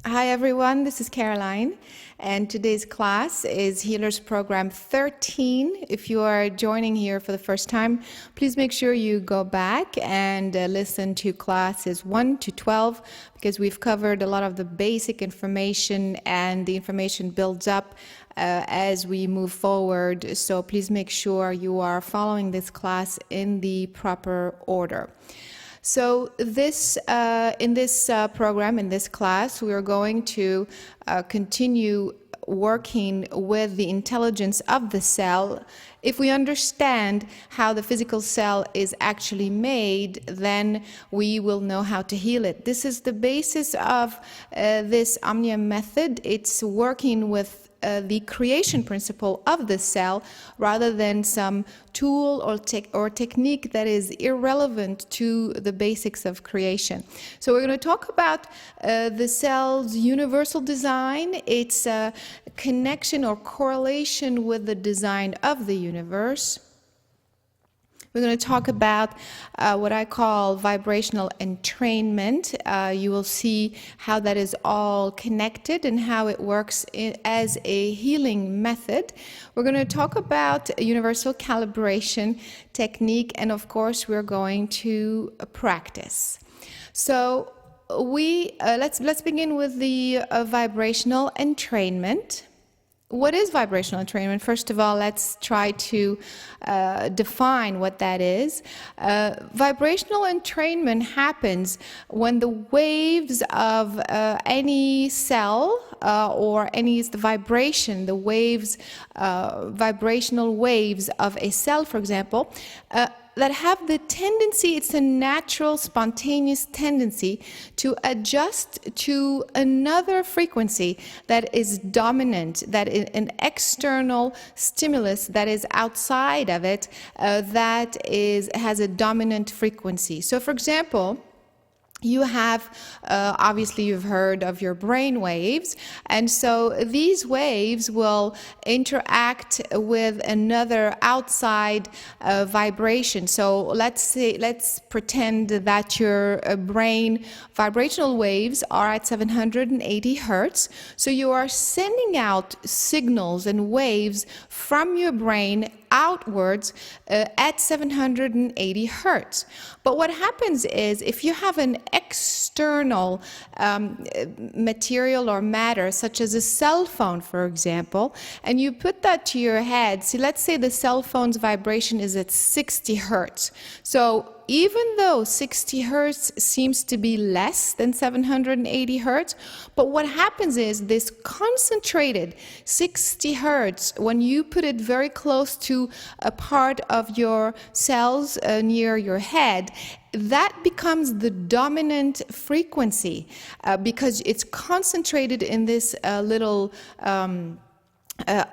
Hi everyone, this is Caroline, and today's class is Healers Program 13. If you are joining here for the first time, please make sure you go back and listen to classes 1 to 12 because we've covered a lot of the basic information and the information builds up as we move forward. So please make sure you are following this class in the proper order. So in this program, in this class, we are going to continue working with the intelligence of the cell. If we understand how the physical cell is actually made, then we will know how to heal it. This is the basis of this Omnium method. It's working with the creation principle of the cell rather than some tool or technique that is irrelevant to the basics of creation. So we're going to talk about the cell's universal design, its connection or correlation with the design of the universe. We're going to talk about what I call vibrational entrainment. You will see how that is all connected and how it works as a healing method. We're going to talk about universal calibration technique, and of course, we're going to practice. So let's begin with the vibrational entrainment. What is vibrational entrainment? First of all, let's try to define what that is. Vibrational entrainment happens when the waves of any cell or the vibration, the waves, vibrational waves of a cell, for example, that have the tendency, it's a natural, spontaneous tendency to adjust to another frequency that is dominant, that is an external stimulus that is outside of it, has a dominant frequency. So, for example, you have, obviously you've heard of your brain waves, and so these waves will interact with another outside vibration. So let's pretend that your brain vibrational waves are at 780 hertz. So you are sending out signals and waves from your brain outwards at 780 hertz. But what happens is if you have an external material or matter, such as a cell phone, for example, and you put that to your head, see, let's say the cell phone's vibration is at 60 hertz. So even though 60 hertz seems to be less than 780 hertz, but what happens is this concentrated 60 hertz, when you put it very close to a part of your cells near your head, that becomes the dominant frequency because it's concentrated in this little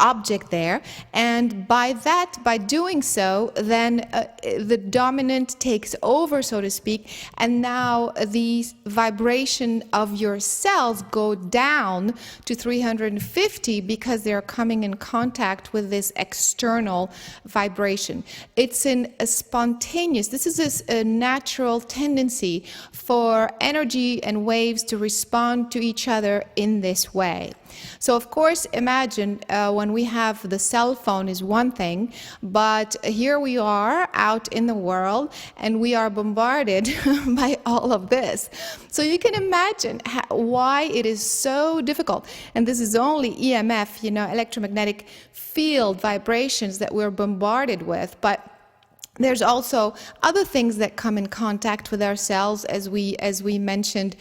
object there, and by doing so, then the dominant takes over, so to speak, and now the vibration of your cells go down to 350 because they're coming in contact with this external vibration. It's a spontaneous, this is a natural tendency for energy and waves to respond to each other in this way. So of course, imagine when we have the cell phone is one thing, but here we are out in the world and we are bombarded by all of this. So you can imagine why it is so difficult. And this is only EMF, electromagnetic field vibrations that we're bombarded with. But there's also other things that come in contact with our cells, as we mentioned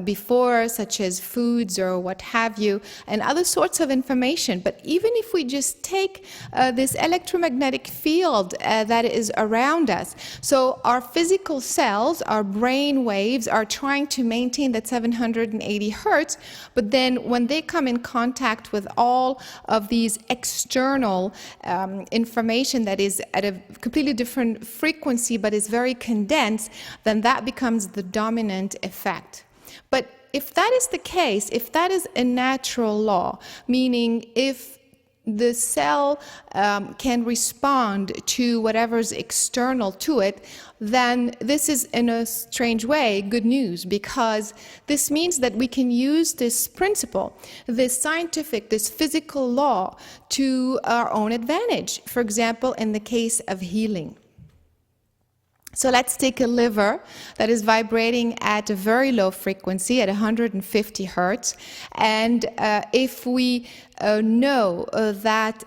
before, such as foods or what have you, and other sorts of information. But even if we just take this electromagnetic field that is around us, so our physical cells, our brain waves, are trying to maintain that 780 hertz, but then when they come in contact with all of these external information that is at a completely different frequency but is very condensed, then that becomes the dominant effect. But if that is the case, if that is a natural law, meaning if the cell can respond to whatever's external to it, then this is, in a strange way, good news, because this means that we can use this principle, this scientific, this physical law, to our own advantage. For example, in the case of healing. So let's take a liver that is vibrating at a very low frequency, at 150 hertz. And if we know that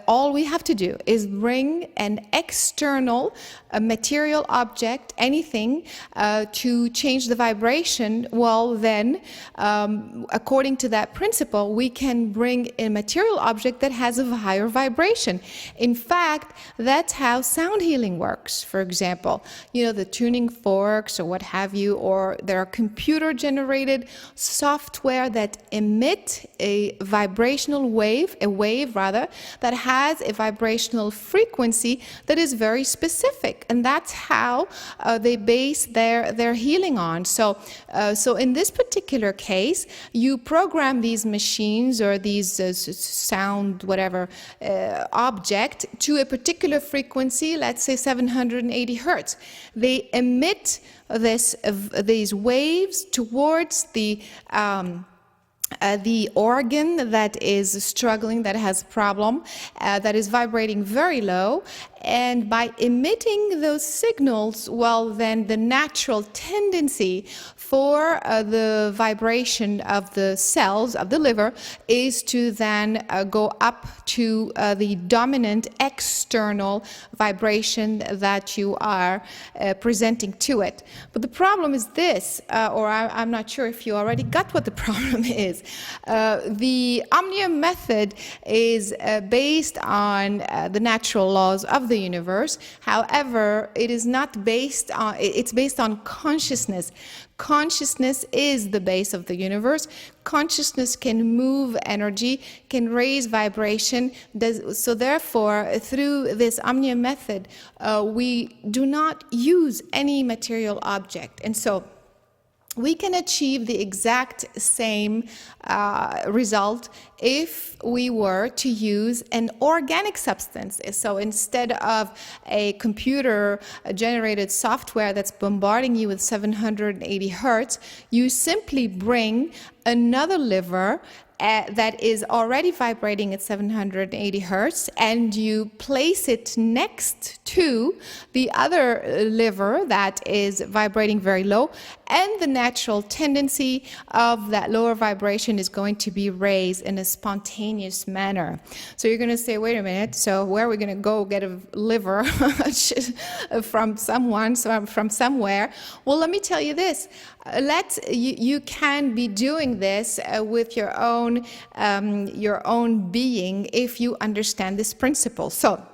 all we have to do is bring an external material object, anything, to change the vibration, well then, according to that principle, we can bring a material object that has a higher vibration. In fact, that's how sound healing works. For example, you know, the tuning forks or what have you, or there are computer-generated software that emit a vibrational wave, that has a vibrational frequency that is very specific, and that's how they base their healing on. So in this particular case, you program these machines or these sound whatever object to a particular frequency, let's say 780 hertz. They emit these waves towards the organ that is struggling, that has a problem, that is vibrating very low. And by emitting those signals, well, then the natural tendency for the vibration of the cells of the liver is to then go up to the dominant external vibration that you are presenting to it. But the problem is this, or I'm not sure if you already got what the problem is. The Omnium method is based on the natural laws of the universe. However, it is not based on, it's based on consciousness. Consciousness is the base of the universe. Consciousness can move energy, can raise vibration. So therefore, through this Omnium method, we do not use any material object. And so we can achieve the exact same result if we were to use an organic substance. So instead of a computer-generated software that's bombarding you with 780 hertz, you simply bring another liver that is already vibrating at 780 hertz, and you place it next to the other liver that is vibrating very low, and the natural tendency of that lower vibration is going to be raised in a spontaneous manner. So you're going to say, wait a minute, so where are we going to go get a liver from someone, from somewhere? Well, let me tell you this. You can be doing this with your own being if you understand this principle. So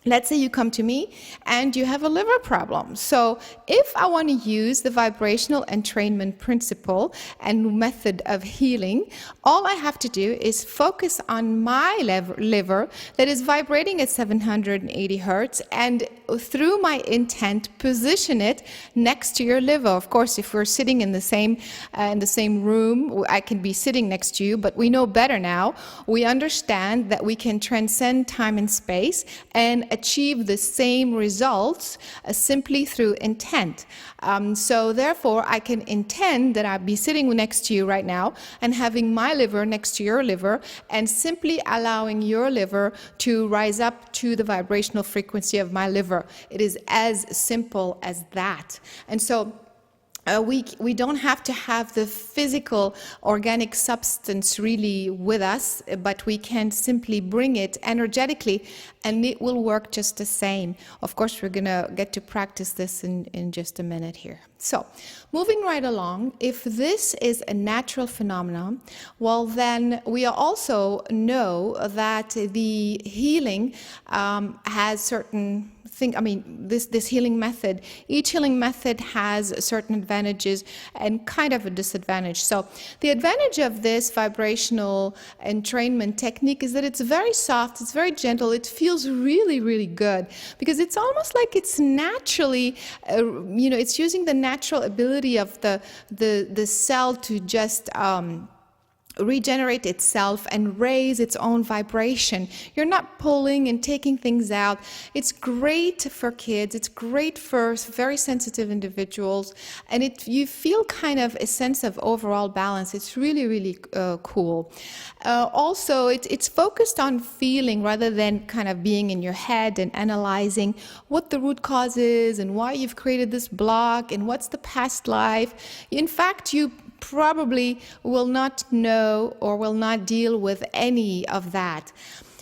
let's say you come to me and you have a liver problem. So if I want to use the vibrational entrainment principle and method of healing, all I have to do is focus on my liver that is vibrating at 780 hertz, and through my intent, position it next to your liver. Of course, if we're sitting in the same room, I can be sitting next to you, but we know better now. We understand that we can transcend time and space and achieve the same results simply through intent. So therefore, I can intend that I'll be sitting next to you right now and having my liver next to your liver, and simply allowing your liver to rise up to the vibrational frequency of my liver. It is as simple as that. And so we don't have to have the physical organic substance really with us, but we can simply bring it energetically, and it will work just the same. Of course, we're going to get to practice this in just a minute here. So, moving right along, if this is a natural phenomenon, well, then we also know that the healing has certain this healing method, each healing method has certain advantages and kind of a disadvantage. So the advantage of this vibrational entrainment technique is that it's very soft, it's very gentle, it feels really, really good, because it's almost like it's naturally, it's using the natural ability of the cell to just regenerate itself and raise its own vibration. You're not pulling and taking things out. It's great for kids. It's great for very sensitive individuals. And you feel kind of a sense of overall balance. It's really, really cool. Also, it's focused on feeling rather than kind of being in your head and analyzing what the root cause is and why you've created this block and what's the past life. In fact, you probably will not know or will not deal with any of that.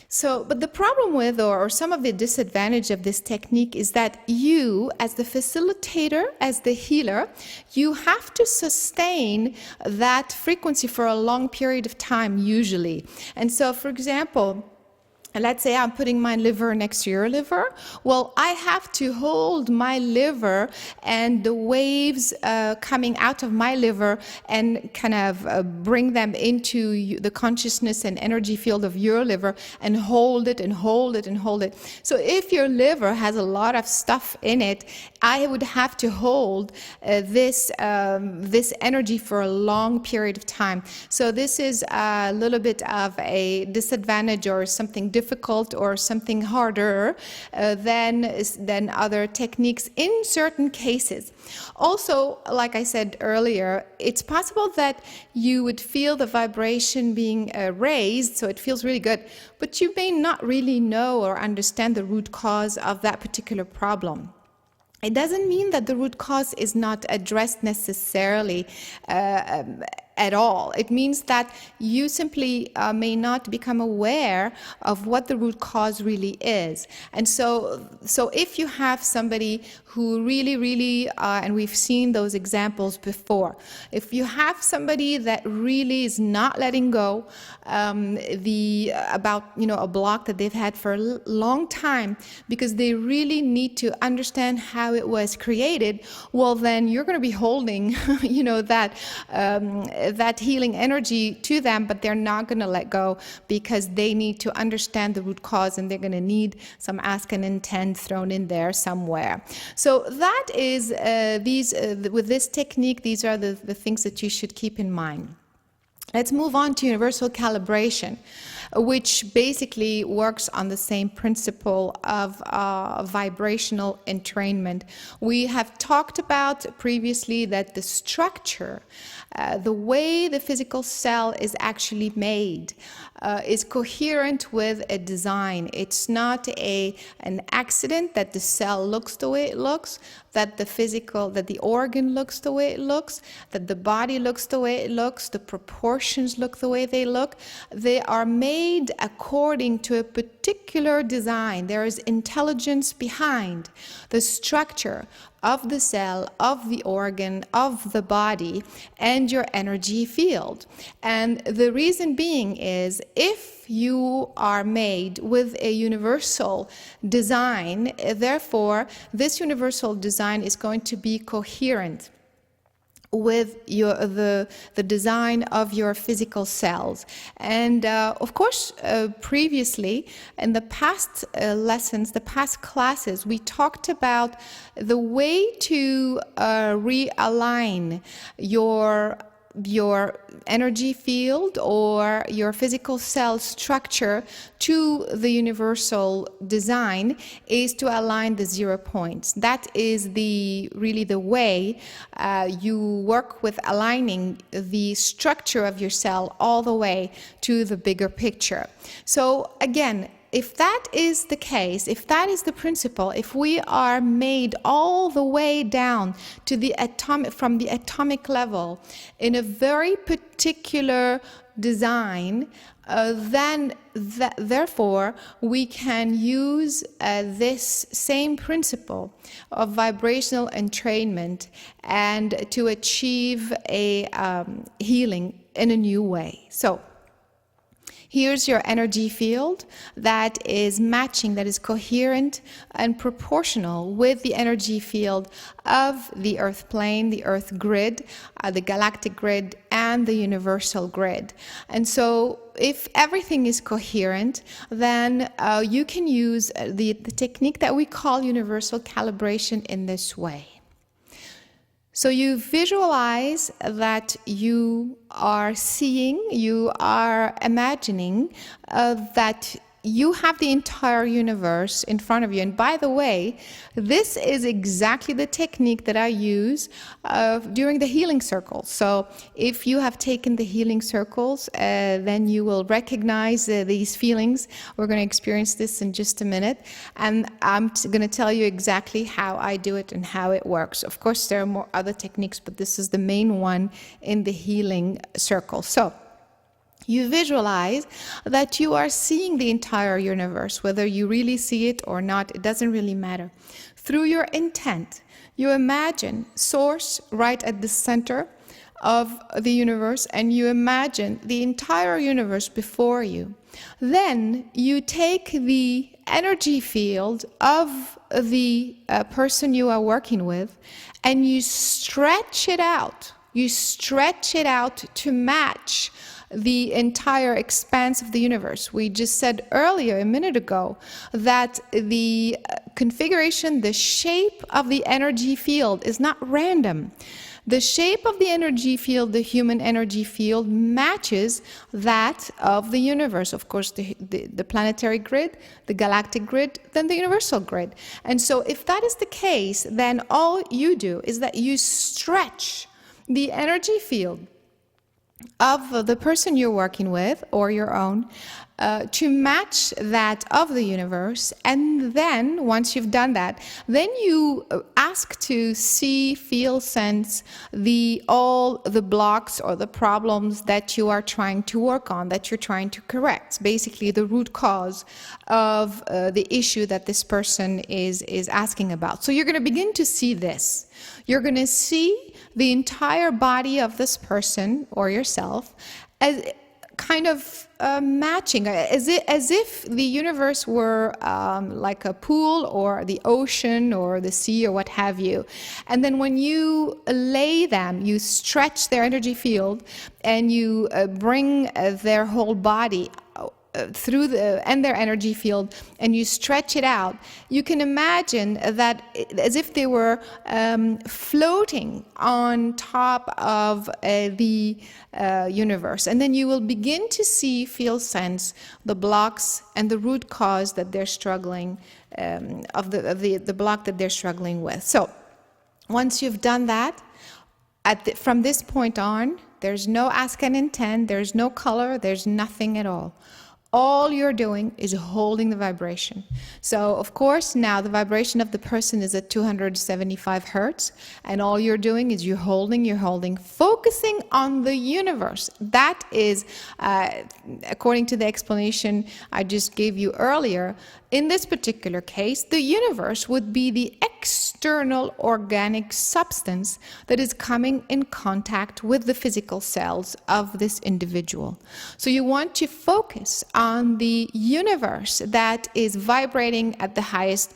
So, but the problem with, or some of the disadvantage of this technique is that you, as the facilitator, as the healer, you have to sustain that frequency for a long period of time usually. And so, for example, let's say I'm putting my liver next to your liver. Well, I have to hold my liver and the waves coming out of my liver and kind of bring them into the consciousness and energy field of your liver and hold it and hold it and hold it. So if your liver has a lot of stuff in it, I would have to hold this energy for a long period of time. So this is a little bit of a disadvantage or something difficult or something harder than other techniques in certain cases. Also, like I said earlier, it's possible that you would feel the vibration being raised, so it feels really good, but you may not really know or understand the root cause of that particular problem. It doesn't mean that the root cause is not addressed necessarily at all. It means that you simply may not become aware of what the root cause really is. And so if you have somebody who really, and we've seen those examples before, if you have somebody that really is not letting go about a block that they've had for a long time because they really need to understand how it was created, well, then you're going to be holding that healing energy to them, but they're not going to let go because they need to understand the root cause, and they're going to need some ask and intent thrown in there somewhere. So that is with this technique, these are the things that you should keep in mind. Let's move on to universal calibration, which basically works on the same principle of vibrational entrainment. We have talked about previously that the structure, the way the physical cell is actually made, is coherent with a design. It's not an accident that the cell looks the way it looks, that the organ looks the way it looks, that the body looks the way it looks, the proportions look the way they look. They are made according to a particular design. There is intelligence behind the structure of the cell, of the organ, of the body, and your energy field. And the reason being is, if you are made with a universal design, therefore, this universal design is going to be coherent with the design of your physical cells. And of course, previously, in the past lessons, the past classes, we talked about the way to realign your energy field or your physical cell structure to the universal design is to align the 0 points. That is really the way you work with aligning the structure of your cell all the way to the bigger picture. So again, if that is the case, if that is the principle, if we are made all the way down to from the atomic level in a very particular design, then therefore we can use this same principle of vibrational entrainment and to achieve a healing in a new way. So here's your energy field that is matching, that is coherent and proportional with the energy field of the Earth plane, the Earth grid, the galactic grid, and the universal grid. And so if everything is coherent, then you can use the technique that we call universal calibration in this way. So you visualize that you are seeing, you are imagining that you have the entire universe in front of you. And by the way, this is exactly the technique that I use during the healing circles. So if you have taken the healing circles, then you will recognize these feelings. We're going to experience this in just a minute. And I'm going to tell you exactly how I do it and how it works. Of course, there are more other techniques, but this is the main one in the healing circle. So you visualize that you are seeing the entire universe, whether you really see it or not, it doesn't really matter. Through your intent, you imagine Source right at the center of the universe, and you imagine the entire universe before you. Then you take the energy field of the person you are working with, and you stretch it out. You stretch it out to match the entire expanse of the universe. We just said earlier, a minute ago, that the configuration, the shape of the energy field is not random. The shape of the energy field, the human energy field, matches that of the universe. Of course, the planetary grid, the galactic grid, then the universal grid. And so if that is the case, then all you do is that you stretch the energy field of the person you're working with or your own to match that of the universe. And then once you've done that, then you ask to see, feel, sense all the blocks or the problems that you are trying to work on, that you're trying to correct. Basically the root cause of the issue that this person is asking about. So you're going to begin to see this. You're going to see the entire body of this person or yourself as kind of matching, as if the universe were like a pool or the ocean or the sea or what have you. And then when you lay them, you stretch their energy field and you bring their whole body through their energy field, and you stretch it out, you can imagine that as if they were floating on top of the universe. And then you will begin to see, feel, sense the blocks and the root cause that they're struggling, of the block that they're struggling with. So once you've done that, from this point on, there's no ask and intent, there's no color, there's nothing at all. All you're doing is holding the vibration. So, of course, now the vibration of the person is at 275 hertz, and all you're doing is you're holding, focusing on the universe. That is, according to the explanation I just gave you earlier, in this particular case, the universe would be the external organic substance that is coming in contact with the physical cells of this individual. So you want to focus on the universe that is vibrating at the highest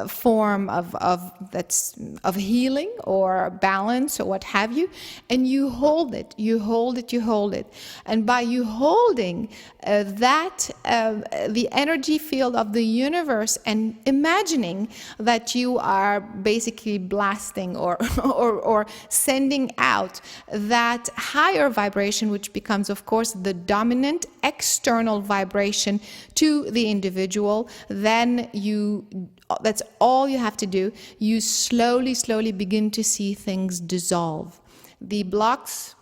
form of healing or balance or what have you, and you hold it. And by you holding the energy field of the universe and imagining that you are basically blasting or sending out that higher vibration, which becomes, of course, the dominant external vibration to the individual, then that's all you have to do. You slowly begin to see things dissolve. The blocks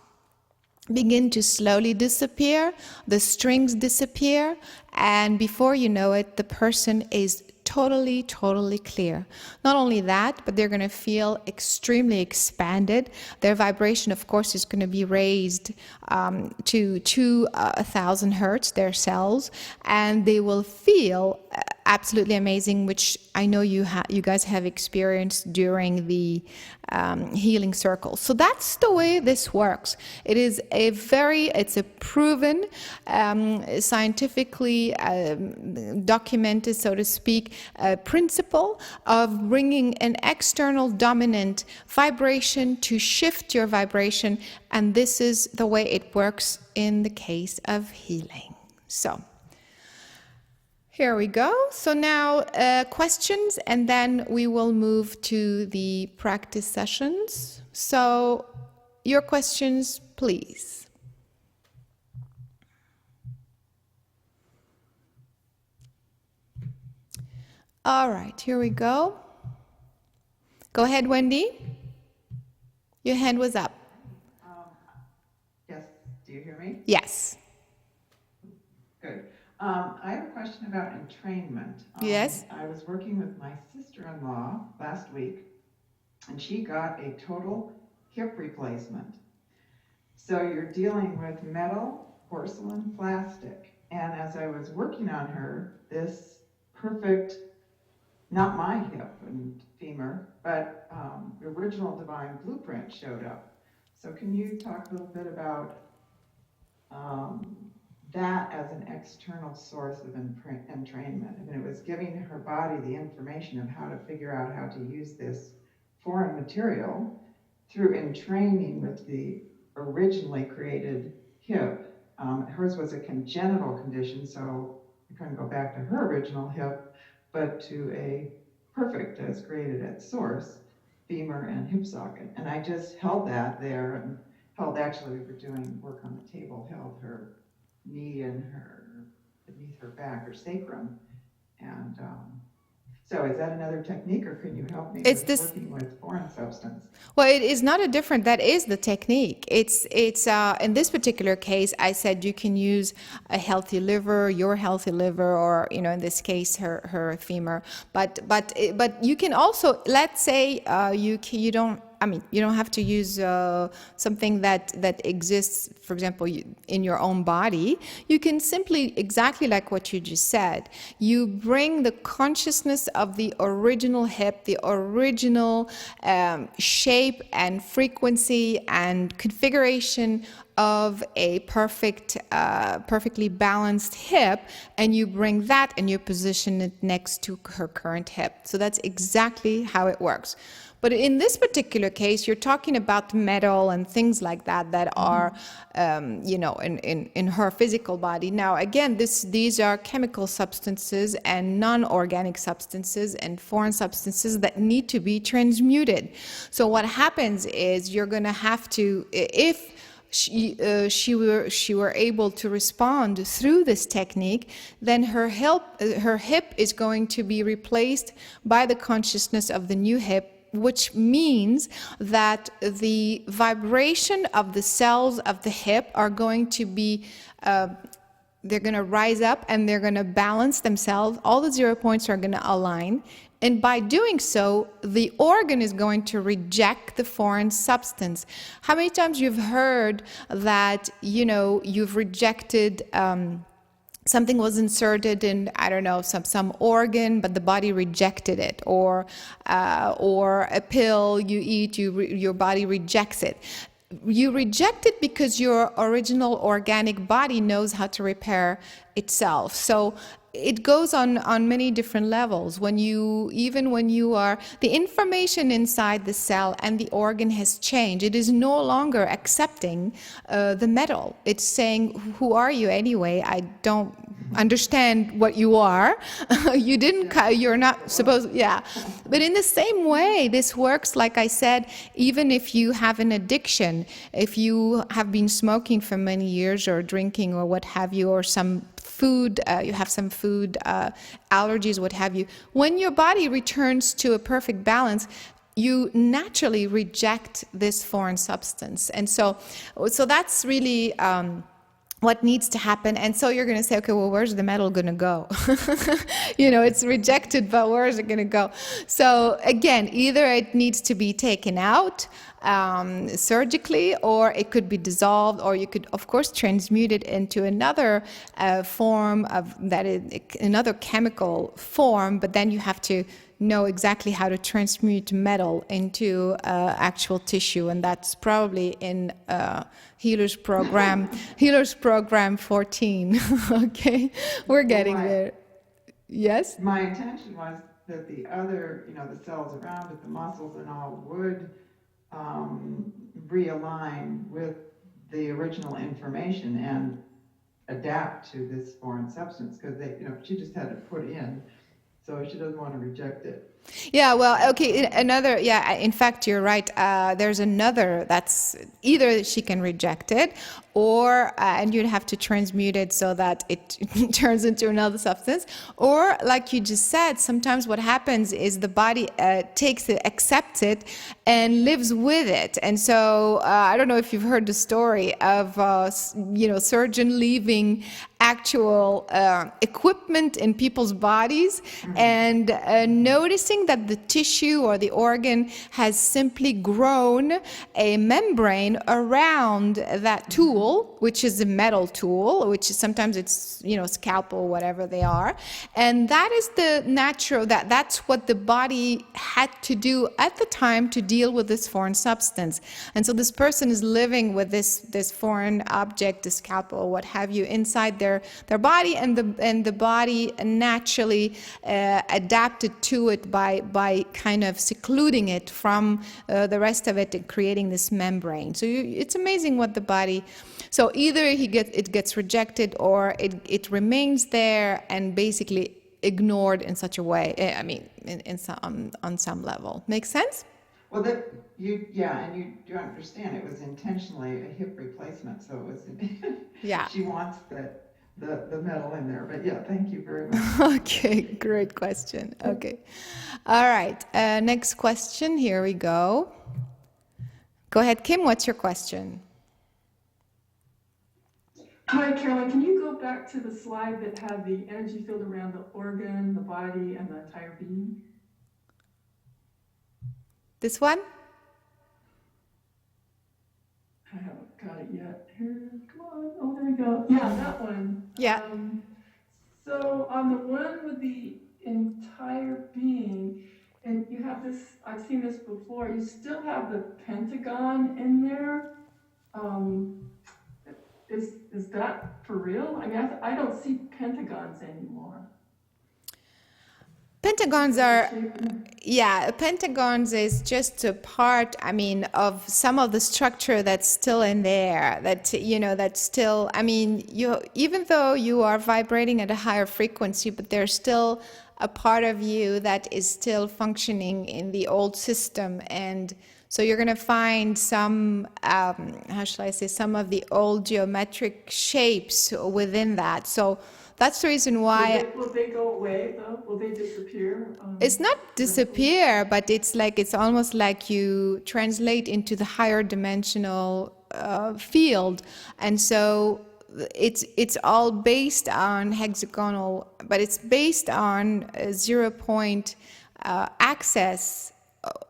begin to slowly disappear, the strings disappear, and before you know it, the person is totally clear. Not only that, but they're going to feel extremely expanded. Their vibration, of course, is going to be raised to 1,000 hertz, their cells, and they will feel absolutely amazing, which I know you guys have experienced during the healing circle. So that's the way this works. It's a proven, scientifically documented, so to speak, principle of bringing an external dominant vibration to shift your vibration, and this is the way it works in the case of healing. So Here we go. So now questions, and then we will move to the practice sessions. So your questions, please. All right, here we go. Go ahead, Wendy. Your hand was up. Yes, do you hear me? Yes. Good. I have a question about entrainment. Yes. I was working with my sister-in-law last week, and she got a total hip replacement. So you're dealing with metal, porcelain, plastic. And as I was working on her, this perfect, not my hip and femur, but the original Divine Blueprint showed up. So can you talk a little bit about that as an external source of entrainment? I mean, it was giving her body the information of how to figure out how to use this foreign material through entraining with the originally created hip. Hers was a congenital condition, so I couldn't go back to her original hip, but to a perfect as created at source femur and hip socket. And I just held that there and actually we were doing work on the table, held her knee and her, beneath her back, her sacrum. And so is that another technique, or can you help me with working with foreign substance? Well, it is not a different, that is the technique. It's in this particular case, I said you can use a healthy liver, your healthy liver, or, you know, in this case, her femur. But you can also, let's say you don't, I mean, you don't have to use something that exists, for example, in your own body. You can simply, exactly like what you just said, you bring the consciousness of the original hip, the original shape and frequency and configuration of a perfectly balanced hip, and you bring that and you position it next to her current hip. So that's exactly how it works. But in this particular case, you're talking about metal and things like that that are, you know, in her physical body. Now, again, these are chemical substances and non-organic substances and foreign substances that need to be transmuted. So what happens is you're going to have to, if she were able to respond through this technique, then her hip is going to be replaced by the consciousness of the new hip, which means that the vibration of the cells of the hip are going to be they're going to rise up and they're going to balance themselves. All the 0 points are going to align. And by doing so, the organ is going to reject the foreign substance. How many times you've heard that, you know, you've rejected something was inserted in, I don't know, some organ, but the body rejected it, or a pill you eat, your body rejects it. You reject it because your original organic body knows how to repair itself. So it goes on many different levels. Even when you are, the information inside the cell and the organ has changed. It is no longer accepting the metal. It's saying, who are you anyway? I don't understand what you are. You're not supposed, yeah. But in the same way, this works, like I said, even if you have an addiction, if you have been smoking for many years or drinking or what have you, or some food, you have some food allergies, what have you. When your body returns to a perfect balance, you naturally reject this foreign substance. And so that's really what needs to happen. And so you're going to say, okay, well, where's the metal going to go? You know, it's rejected, but where is it going to go? So again, either it needs to be taken out surgically, or it could be dissolved, or you could, of course, transmute it into another form of another chemical form, but then you have to know exactly how to transmute metal into actual tissue, and that's probably in Healer's Program 14. Okay, we're getting there. Yes? My intention was that the other, you know, the cells around it, the muscles and all, would realign with the original information, and adapt to this foreign substance because she just had to put in, so she doesn't want to reject it. Yeah, well, okay, another, yeah, in fact, you're right. There's another that's either she can reject it or, and you'd have to transmute it so that it turns into another substance. Or, like you just said, sometimes what happens is the body takes it, accepts it, and lives with it. And so, I don't know if you've heard the story of, surgeon leaving actual equipment in people's bodies and noticing that the tissue or the organ has simply grown a membrane around that tool, which is a metal tool, which is sometimes it's, scalpel, whatever they are. And that is the natural, that's what the body had to do at the time to deal with this foreign substance. And so this person is living with this foreign object, the scalpel, what have you, inside their body, and the body naturally adapted to it by kind of secluding it from the rest of it and creating this membrane. So it's amazing what the body. So either it gets rejected or it remains there and basically ignored in such a way. I mean, on some level. Makes sense? Well, and you do understand it was intentionally a hip replacement, so it was. Yeah. She wants the metal in there, but yeah, thank you very much. Okay, great question. Okay, all right. Next question. Here we go. Go ahead, Kim. What's your question? Hi, Caroline. Can you go back to the slide that had the energy field around the organ, the body, and the entire being? This one? I haven't got it yet. Here, come on. Oh, there we go. Yeah, that one. Yeah. So on the one with the entire being, and you have this, I've seen this before, you still have the pentagon in there. Is that for real? I mean, I don't see pentagons anymore. Pentagons are, yeah, pentagons is just a part, of some of the structure that's still in there, that's still, even though you are vibrating at a higher frequency, but there's still a part of you that is still functioning in the old system. And so you're going to find some, some of the old geometric shapes within that. So that's the reason why. Will they go away though? Will they disappear? It's not disappear, but it's almost like you translate into the higher dimensional field. And so it's all based on hexagonal, but it's based on 0 point access.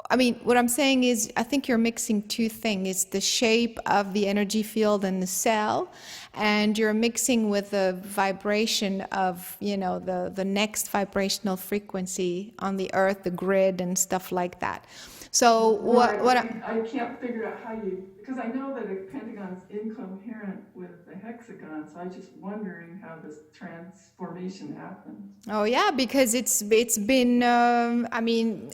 What I'm saying is, I think you're mixing two things. It's the shape of the energy field in the cell, and you're mixing with the vibration of, the next vibrational frequency on the earth, the grid, and stuff like that. So I can't figure out how because I know that a pentagon is incoherent with the hexagon, so I'm just wondering how this transformation happens. Oh yeah, because it's been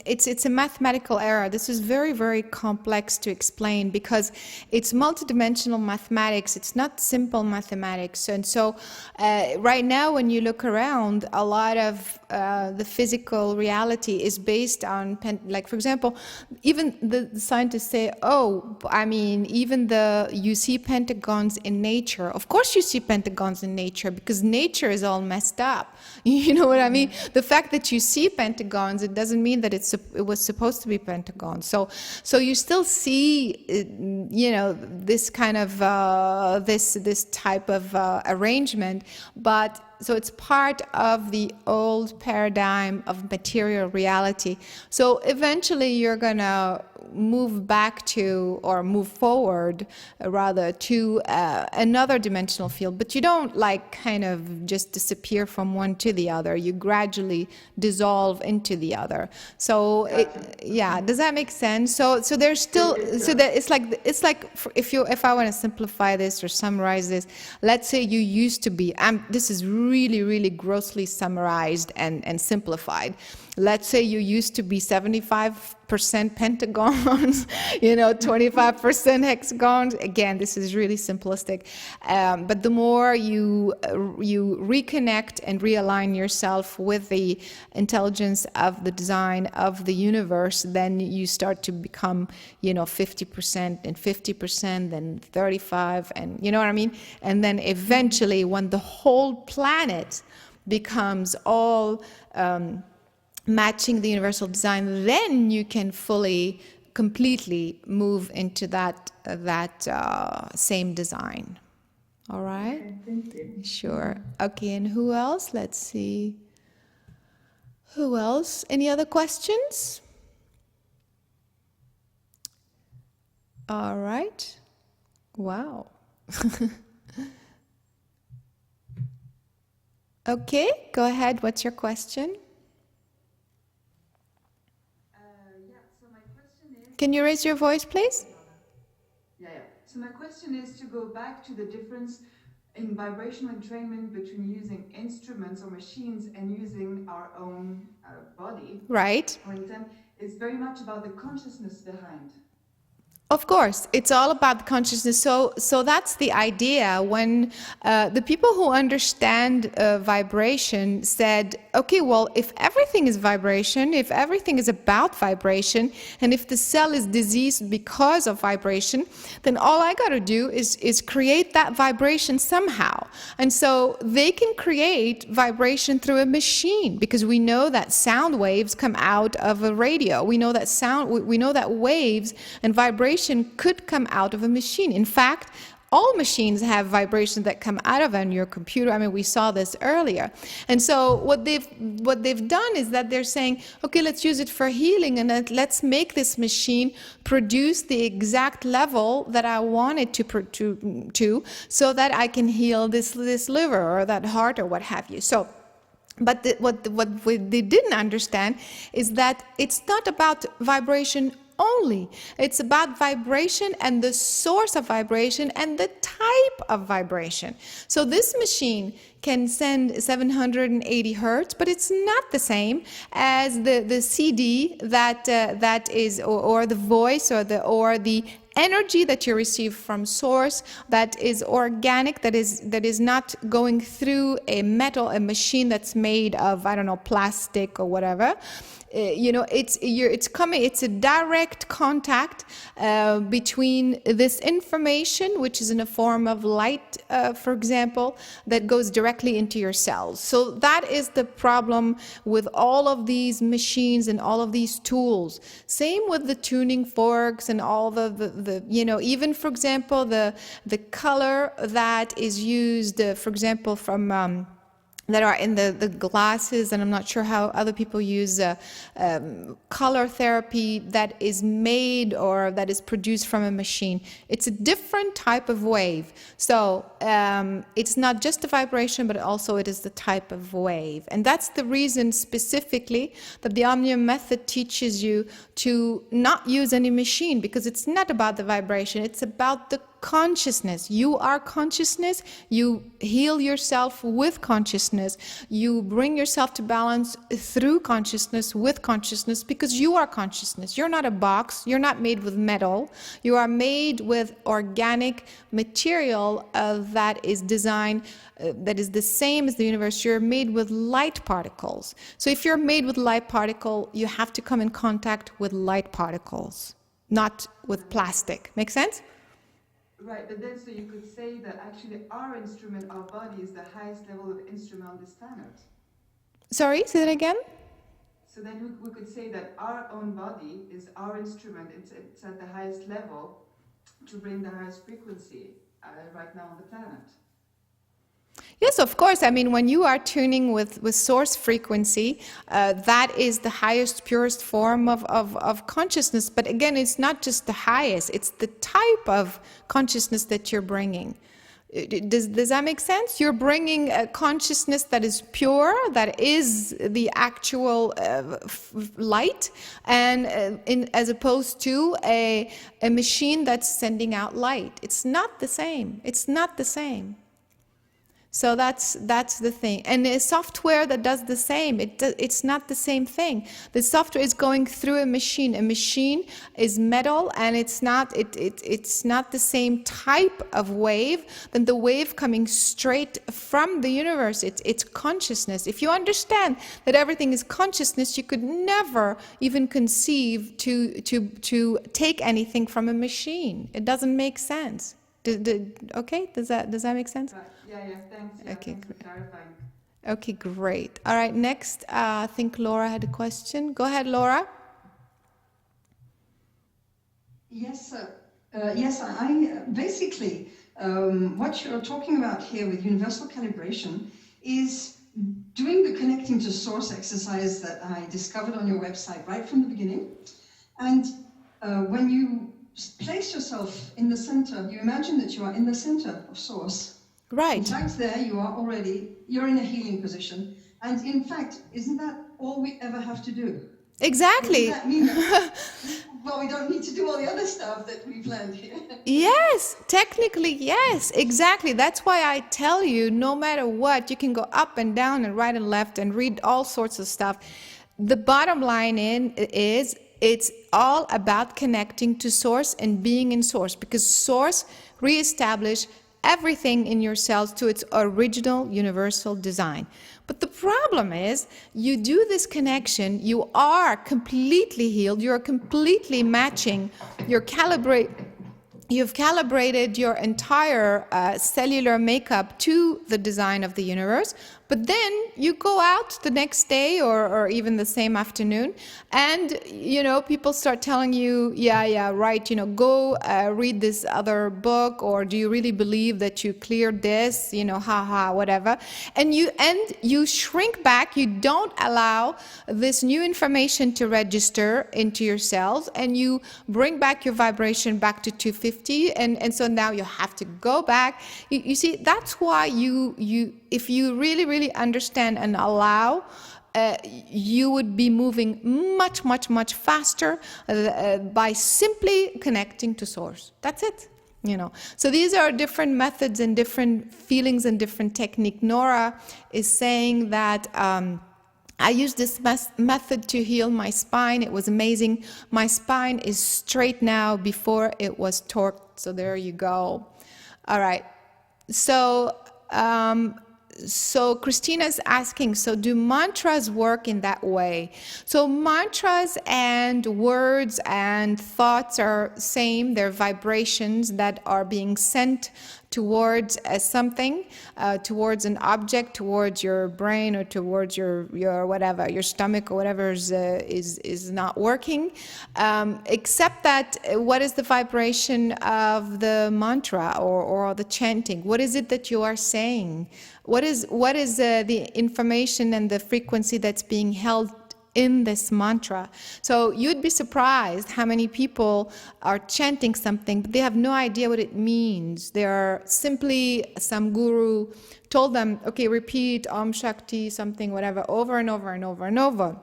it's a mathematical error. This is very, very complex to explain because it's multidimensional mathematics. It's not simple mathematics. And so right now when you look around, a lot of the physical reality is based on like, for example, even the scientists say, you see pentagons in nature. Of course you see pentagons in nature because nature is all messed up. You know what I mean? The fact that you see pentagons, it doesn't mean that it was supposed to be pentagons. So you still see, this kind of, this type of arrangement, but so it's part of the old paradigm of material reality. So eventually you're going to move back to, or move forward rather, to another dimensional field. But you don't kind of just disappear from one to the other. You gradually dissolve into the other. So does that make sense? So there's still, so that it's like if I want to simplify this or summarize this, let's say you used to be, this is really, really grossly summarized and simplified. let's say you used to be 75% pentagons, 25% hexagons. Again, this is really simplistic. But the more you reconnect and realign yourself with the intelligence of the design of the universe, then you start to become, 50% and 50%, then 35, and you know what I mean? And then eventually, when the whole planet becomes all matching the universal design, then you can completely move into that same design. All right? Okay, thank you. Sure. Okay, and who else? Let's see. Who else? Any other questions? All right. Wow. Okay, go ahead. What's your question? Yeah, so my question is, Can you raise your voice, please? yeah. So my question is to go back to the difference in vibrational entrainment between using instruments or machines and using our own body. Right. For example, it's very much about the consciousness behind. Of course, it's all about the consciousness. So that's the idea. When the people who understand vibration said, okay, well, if everything is vibration, if everything is about vibration, and if the cell is diseased because of vibration, then all I got to do is create that vibration somehow. And so they can create vibration through a machine, because we know that sound waves come out of a radio. We know that we know that waves and vibration could come out of a machine. In fact, all machines have vibrations that come out of your computer. I mean, we saw this earlier. And so what they've done is that they're saying, okay, let's use it for healing, and let's make this machine produce the exact level that I want it to so that I can heal this liver or that heart or what have you. So, but what they didn't understand is that it's not about vibration only. It's about vibration and the source of vibration and the type of vibration. So this machine can send 780 hertz, but it's not the same as the CD that is, or the voice, or the energy that you receive from source that is organic, that is not going through a machine that's made of, I don't know, plastic or whatever. It's a direct contact between this information, which is in a form of light, for example, that goes directly into your cells. So that is the problem with all of these machines and all of these tools. Same with the tuning forks and all the even, for example, the color that is used, for example, from that are in the glasses, and I'm not sure how other people use color therapy that is made or that is produced from a machine. It's a different type of wave. So it's not just a vibration, but also it is the type of wave. And that's the reason specifically that the Omnium method teaches you to not use any machine, because it's not about the vibration, it's about the consciousness. You are consciousness. You heal yourself with consciousness. You bring yourself to balance through consciousness, with consciousness, because you are consciousness. You're not a box. You're not made with metal. You are made with organic material that is designed, that is the same as the universe. You're made with light particles. So if you're made with light particle, you have to come in contact with light particles, not with plastic. Make sense? Right, but then so you could say that actually our instrument, our body, is the highest level of instrument on this planet. Sorry, say that again? So then we could say that our own body is our instrument. It's at the highest level to bring the highest frequency right now on the planet. Yes, of course. I mean, when you are tuning with source frequency, that is the highest, purest form of consciousness. But again, it's not just the highest, it's the type of consciousness that you're bringing. Does that make sense? You're bringing a consciousness that is pure, that is the actual light, and as opposed to a machine that's sending out light. It's not the same. It's not the same. So that's the thing, and a software that does the same. It's not the same thing. The software is going through a machine. A machine is metal, and it's not the same type of wave than the wave coming straight from the universe. It's consciousness. If you understand that everything is consciousness, you could never even conceive to take anything from a machine. It doesn't make sense. Okay, does that make sense? Right. Yeah, thanks. Yeah, Okay, thanks for clarifying. Okay, great. All right, next, I think Laura had a question. Go ahead, Laura. Yes, yes. Basically, what you're talking about here with universal calibration is doing the connecting to source exercise that I discovered on your website right from the beginning. And when you place yourself in the center, you imagine that you are in the center of source. In Right. fact, there you are already, you're in a healing position. And in fact, isn't that all we ever have to do? Exactly. Doesn't that mean that, well, we don't need to do all the other stuff that we've learned here? Yes, technically, yes, exactly. That's why I tell you, no matter what, you can go up and down and right and left and read all sorts of stuff. The bottom line is it's all about connecting to source and being in source, because source reestablish everything in your cells to its original universal design. But the problem is, you do this connection, you are completely healed, you're completely matching, you've calibrated your entire cellular makeup to the design of the universe, but then you go out the next day or even the same afternoon, and people start telling you, yeah, right, go read this other book, or do you really believe that you cleared this, whatever, and you shrink back, you don't allow this new information to register into your cells, and you bring back your vibration back to 250, and so now you have to go back. You see, that's why you if you really understand and allow, you would be moving much faster by simply connecting to source. That's it. So these are different methods and different feelings and different technique. Nora is saying that I used this method to heal my spine. It was amazing. My spine is straight now. Before it was torqued. So there you go. All right. So Christina's asking, so do mantras work in that way? So mantras and words and thoughts are same. They're vibrations that are being sent towards something, towards an object, towards your brain, or towards your whatever, your stomach, or whatever is not working. Except that, what is the vibration of the mantra or the chanting? What is it that you are saying? What is the information and the frequency that's being held in this mantra? So you'd be surprised how many people are chanting something, but they have no idea what it means. They are simply, some guru told them, okay, repeat Om Shakti something, whatever, over and over and over and over.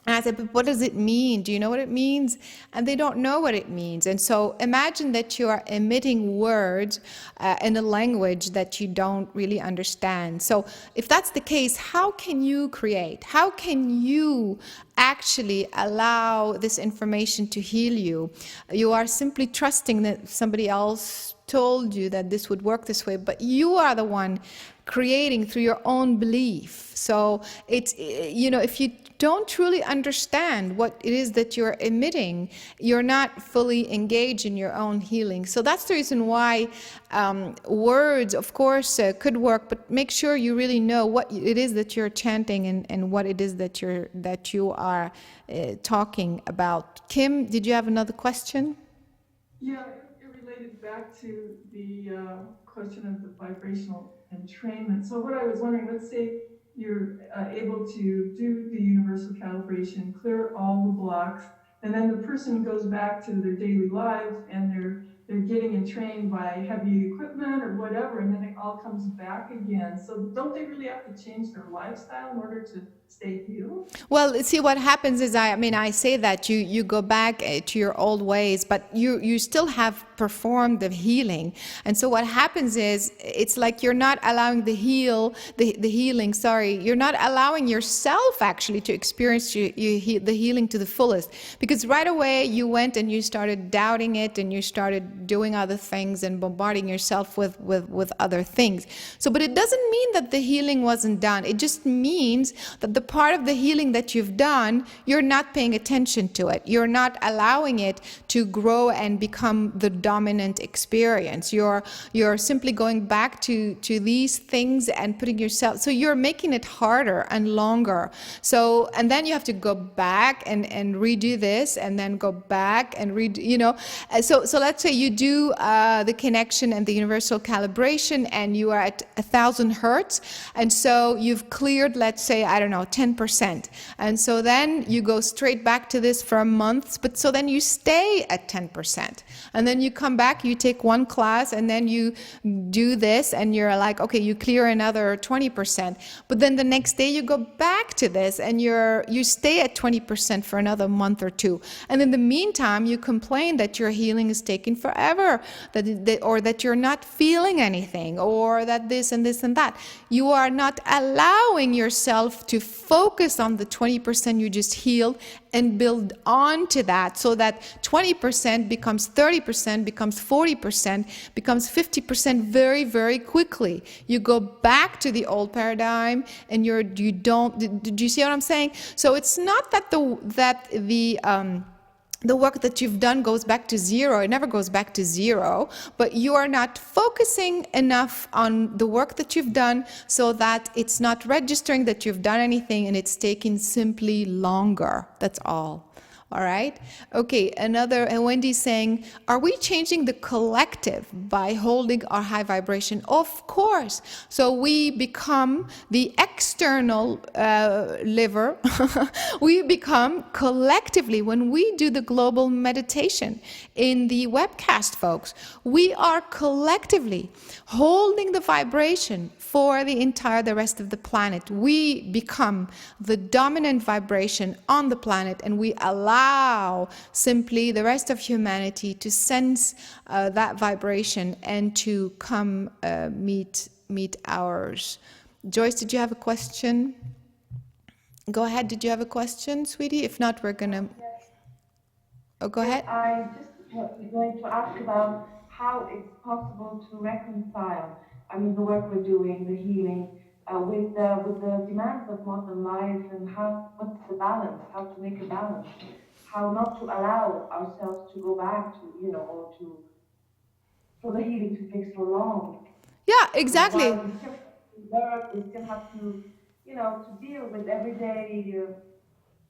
And I said, but what does it mean? Do you know what it means? And they don't know what it means. And so imagine that you are emitting words in a language that you don't really understand. So if that's the case, how can you create? How can you actually allow this information to heal you? You are simply trusting that somebody else told you that this would work this way, but you are the one creating through your own belief. So it's, if you don't truly understand what it is that you're emitting, you're not fully engaged in your own healing. So that's the reason why words, of course, could work, but make sure you really know what it is that you're chanting and what it is that you are talking about. Kim, did you have another question? Yeah, it related back to the question of the vibrational entrainment. So what I was wondering, let's say you're able to do the universal calibration, clear all the blocks, and then the person goes back to their daily lives and they're getting entrained by heavy equipment or whatever, and then it all comes back again. So don't they really have to change their lifestyle in order to stay healed? Well, see what happens is I mean I say that you go back to your old ways, but you still have performed the healing. And so what happens is it's like you're not allowing the healing, you're not allowing yourself actually to experience the healing to the fullest, because right away you went and you started doubting it and you started doing other things and bombarding yourself with other things. So but it doesn't mean that the healing wasn't done. It just means that the part of the healing that you've done, you're not paying attention to it. You're not allowing it to grow and become the dominant experience. You're simply going back to these things and putting yourself, so you're making it harder and longer. So, and then you have to go back and redo this, and then go back and redo, you know. So let's say you do the connection and the universal calibration, and you are at 1,000 hertz, and so you've cleared, let's say, I don't know, 10%. And so then you go straight back to this for a month, but so then you stay at 10%. And then you come back, you take one class, and then you do this, and you're like, okay, you clear another 20%. But then the next day you go back to this, and you stay at 20% for another month or two. And in the meantime, you complain that your healing is taking forever, or that you're not feeling anything, or that this and this and that. You are not allowing yourself to focus on the 20% you just healed and build on to that, so that 20% becomes 30%, becomes 40%, becomes 50% very, very quickly. You go back to the old paradigm, and you don't. Do you see what I'm saying? So it's not that the work that you've done goes back to zero. It never goes back to zero, but you are not focusing enough on the work that you've done, so that it's not registering that you've done anything, and it's taking simply longer. That's all. All right. Okay. And Wendy's saying, are we changing the collective by holding our high vibration? Of course. So we become the external liver. We become collectively, when we do the global meditation in the webcast, folks, we are collectively holding the vibration for the rest of the planet. We become the dominant vibration on the planet, and we allow simply the rest of humanity to sense that vibration and to come meet ours. Joyce, did you have a question? Go ahead. Did you have a question, sweetie? If not, we're gonna. Oh, go ahead. I just was going to ask about how it's possible to reconcile, I mean, the work we're doing, the healing, with the demands of modern life, and what's the balance, how to make a balance, how not to allow ourselves to go back to, or for the healing to take so long. Yeah, exactly. While we still have to work, we still have to, to deal with everyday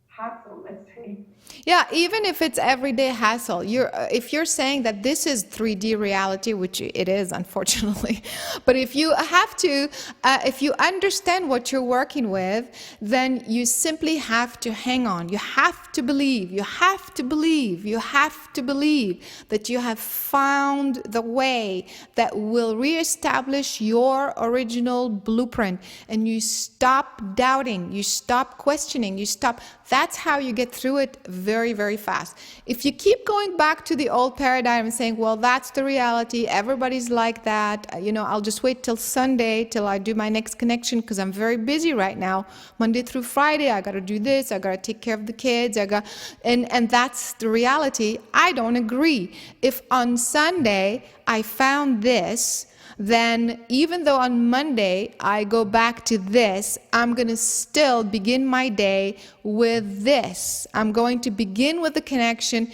hassle, let's say. Yeah, even if it's everyday hassle, if you're saying that this is 3D reality, which it is, unfortunately, but if you have to, if you understand what you're working with, then you simply have to hang on. You have to believe, you have to believe, you have to believe that you have found the way that will reestablish your original blueprint, and you stop doubting, you stop questioning, you stop. That's how you get through it very, very fast. If you keep going back to the old paradigm and saying, well, that's the reality, everybody's like that, I'll just wait till Sunday till I do my next connection because I'm very busy right now. Monday through Friday, I got to do this, I got to take care of the kids, and that's the reality. I don't agree. If on Sunday I found this, then even though on Monday I go back to this, I'm going to still begin my day with this. I'm going to begin with the connection,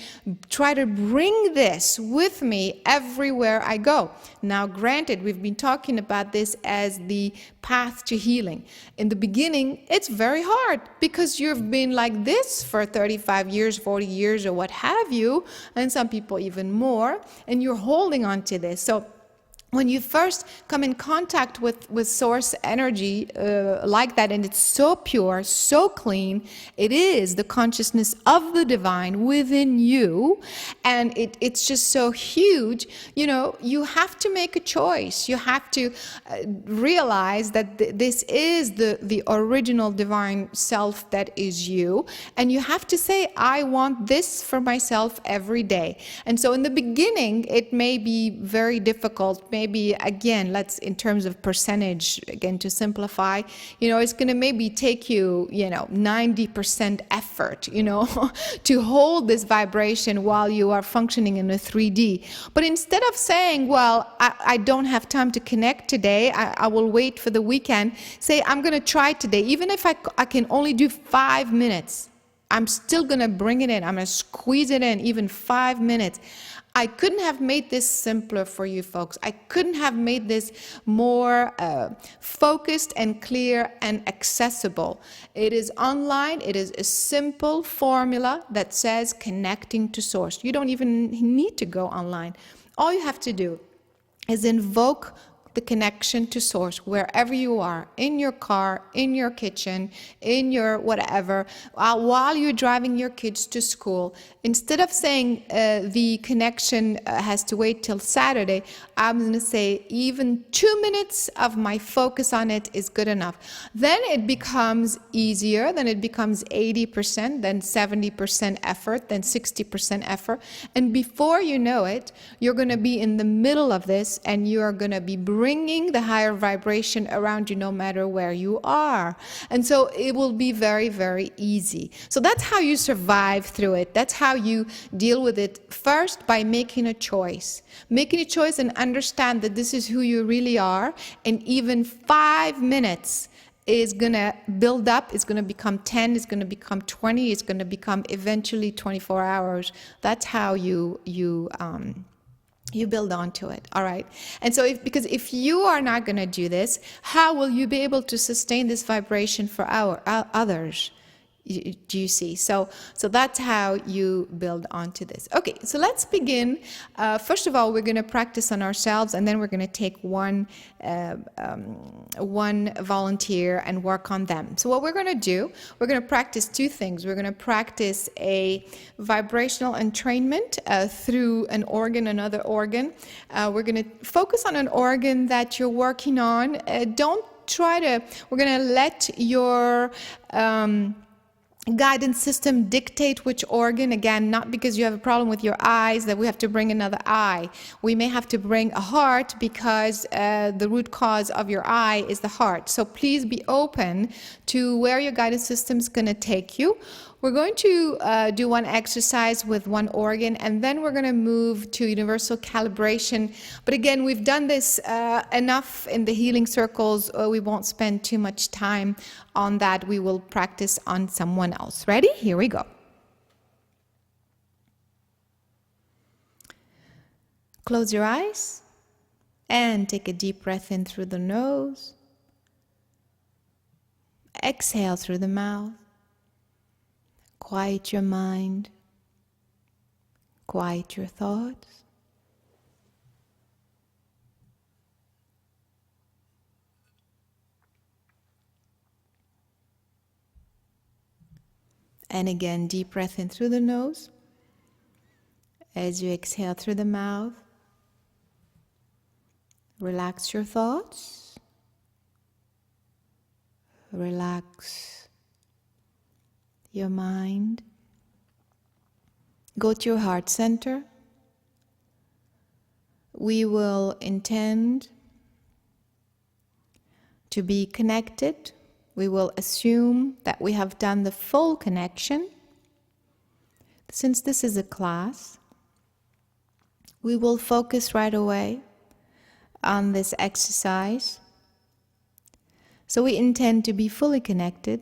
try to bring this with me everywhere I go. Now, granted, we've been talking about this as the path to healing. In the beginning, it's very hard because you've been like this for 35 years, 40 years, or what have you, and some people even more, and you're holding on to this. So when you first come in contact with source energy like that, and it's so pure, so clean, it is the consciousness of the divine within you, and it's just so huge. You know, you have to make a choice. You have to realize that this is the original divine self that is you, and you have to say, I want this for myself every day. And so in the beginning, it may be very difficult. Maybe, again, let's, in terms of percentage, again, to simplify, you know, it's going to maybe take you, 90% effort, to hold this vibration while you are functioning in a 3D. But instead of saying, well, I don't have time to connect today, I will wait for the weekend, say, I'm going to try today. Even if I can only do 5 minutes, I'm still going to bring it in. I'm going to squeeze it in, even 5 minutes. I couldn't have made this simpler for you folks. I couldn't have made this more focused and clear and accessible. It is online. It is a simple formula that says connecting to source. You don't even need to go online. All you have to do is invoke the connection to source wherever you are, in your car, in your kitchen, in your whatever, while you're driving your kids to school. Instead of saying the connection has to wait till Saturday, I'm going to say even 2 minutes of my focus on it is good enough. Then it becomes easier, then it becomes 80%, then 70% effort, then 60% effort. And before you know it, you're going to be in the middle of this, and you are going to be bringing the higher vibration around you no matter where you are. And so it will be very, very easy. So that's how you survive through it. That's how you deal with it. First, by making a choice. Making a choice and understand that this is who you really are. And even 5 minutes is going to build up. It's going to become 10. It's going to become 20. It's going to become eventually 24 hours. That's how you build onto it. All right. And so because if you are not going to do this, how will you be able to sustain this vibration for others? Do you see? So that's how you build onto this. Okay, so let's begin. First of all, we're going to practice on ourselves, and then we're going to take one volunteer and work on them. So what we're going to do, we're going to practice 2 things. We're going to practice a vibrational entrainment through an organ, another organ. We're going to focus on an organ that you're working on. We're going to let your guidance system dictate which organ. Again, not because you have a problem with your eyes that we have to bring another eye. We may have to bring a heart because the root cause of your eye is the heart. So please be open to where your guidance system is going to take you. We're going to do one exercise with one organ, and then we're going to move to universal calibration. But again, we've done this enough in the healing circles. We won't spend too much time on that. We will practice on someone else. Ready? Here we go. Close your eyes and take a deep breath in through the nose. Exhale through the mouth. Quiet your mind. Quiet your thoughts. And again, deep breath in through the nose. As you exhale through the mouth, relax your thoughts. Relax your mind. Go to your heart center. We will intend to be connected. We will assume that we have done the full connection. Since this is a class, we will focus right away on this exercise. So we intend to be fully connected.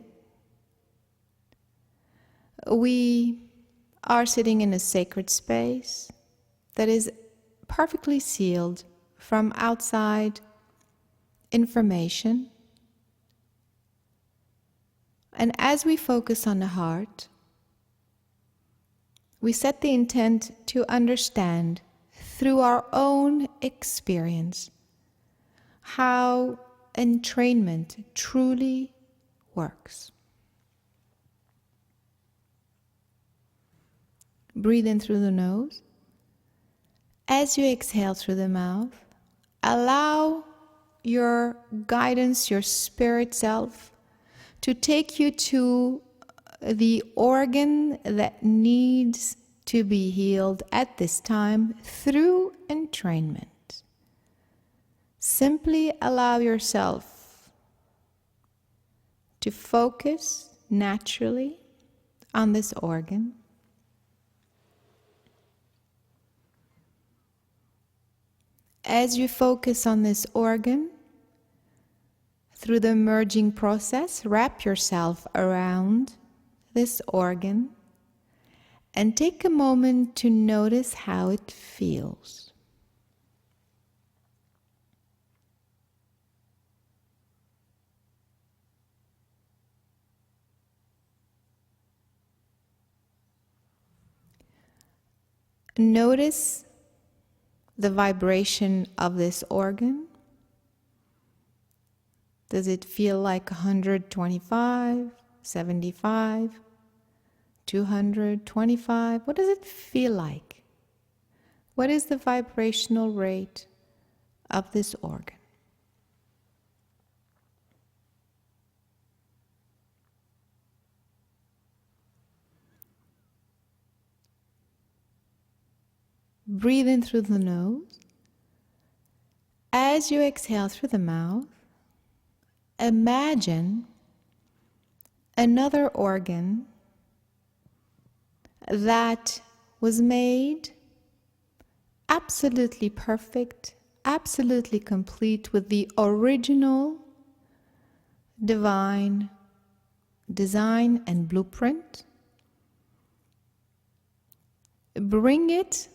We are sitting in a sacred space that is perfectly sealed from outside information. And as we focus on the heart, we set the intent to understand through our own experience how entrainment truly works. Breathe in through the nose. As you exhale through the mouth, allow your guidance, your spirit self, to take you to the organ that needs to be healed at this time through entrainment. Simply allow yourself to focus naturally on this organ. As you focus on this organ, through the merging process, wrap yourself around this organ and take a moment to notice how it feels. Notice the vibration of this organ. Does it feel like 125, 75, 225? What does it feel like? What is the vibrational rate of this organ? Breathe in through the nose. As you exhale through the mouth, imagine another organ that was made absolutely perfect, absolutely complete with the original divine design and blueprint. Bring it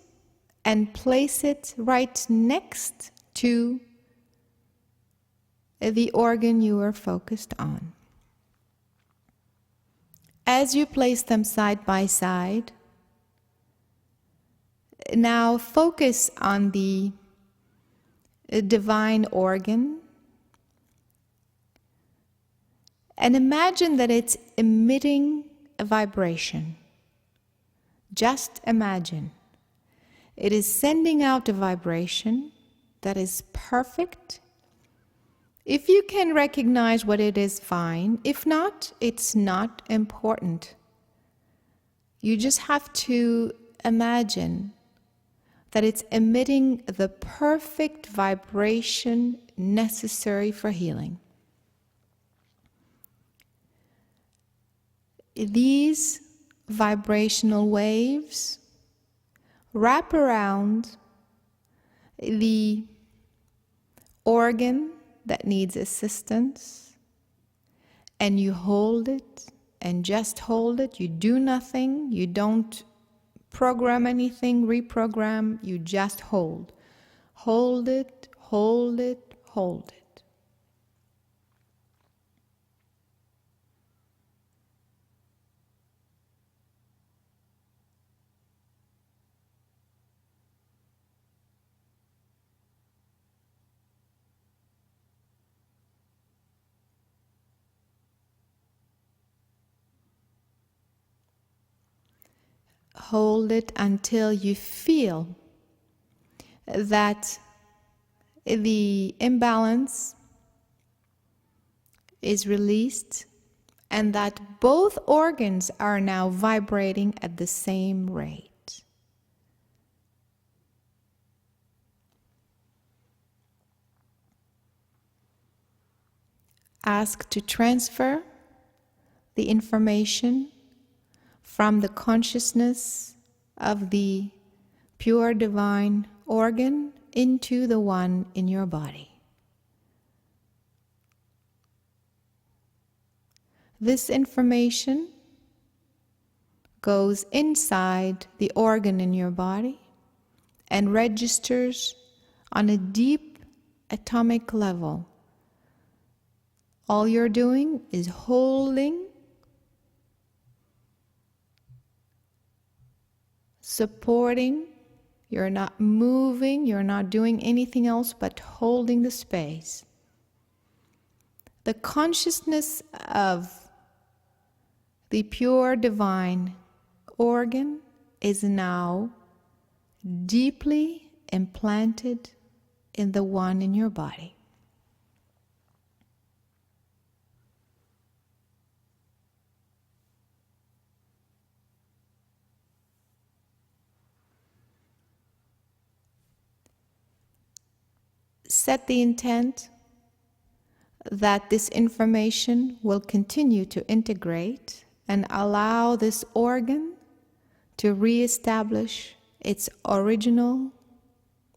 and place it right next to the organ you are focused on. As you place them side by side, now focus on the divine organ and imagine that it's emitting a vibration. Just imagine. It is sending out a vibration that is perfect. If you can recognize what it is, fine. If not, it's not important. You just have to imagine that it's emitting the perfect vibration necessary for healing. These vibrational waves wrap around the organ that needs assistance, and you hold it and just hold it. You do nothing. You don't program anything, reprogram. You just hold. Hold it, hold it, hold it. Hold it until you feel that the imbalance is released and that both organs are now vibrating at the same rate. Ask to transfer the information from the consciousness of the pure divine organ into the one in your body. This information goes inside the organ in your body and registers on a deep atomic level. All you're doing is holding, supporting, You're not moving, you're not doing anything else but holding the space. The consciousness of the pure divine organ is now deeply implanted in the one in your body. Set the intent that this information will continue to integrate and allow this organ to reestablish its original,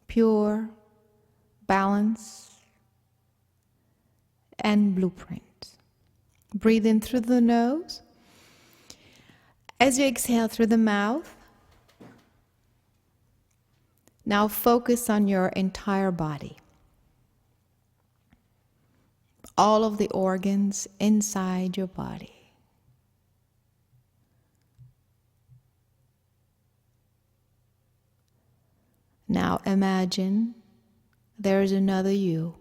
pure balance and blueprint. Breathe in through the nose. As you exhale through the mouth, now focus on your entire body. All of the organs inside your body. Now imagine there's another you.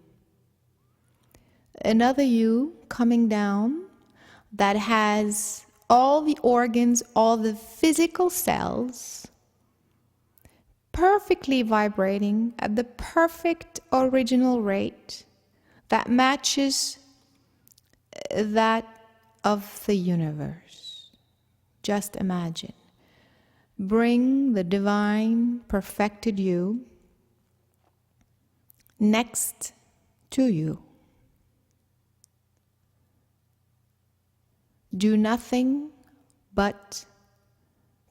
Another you coming down that has all the organs, all the physical cells perfectly vibrating at the perfect original rate that matches that of the universe. Just imagine. Bring the divine perfected you next to you. Do nothing but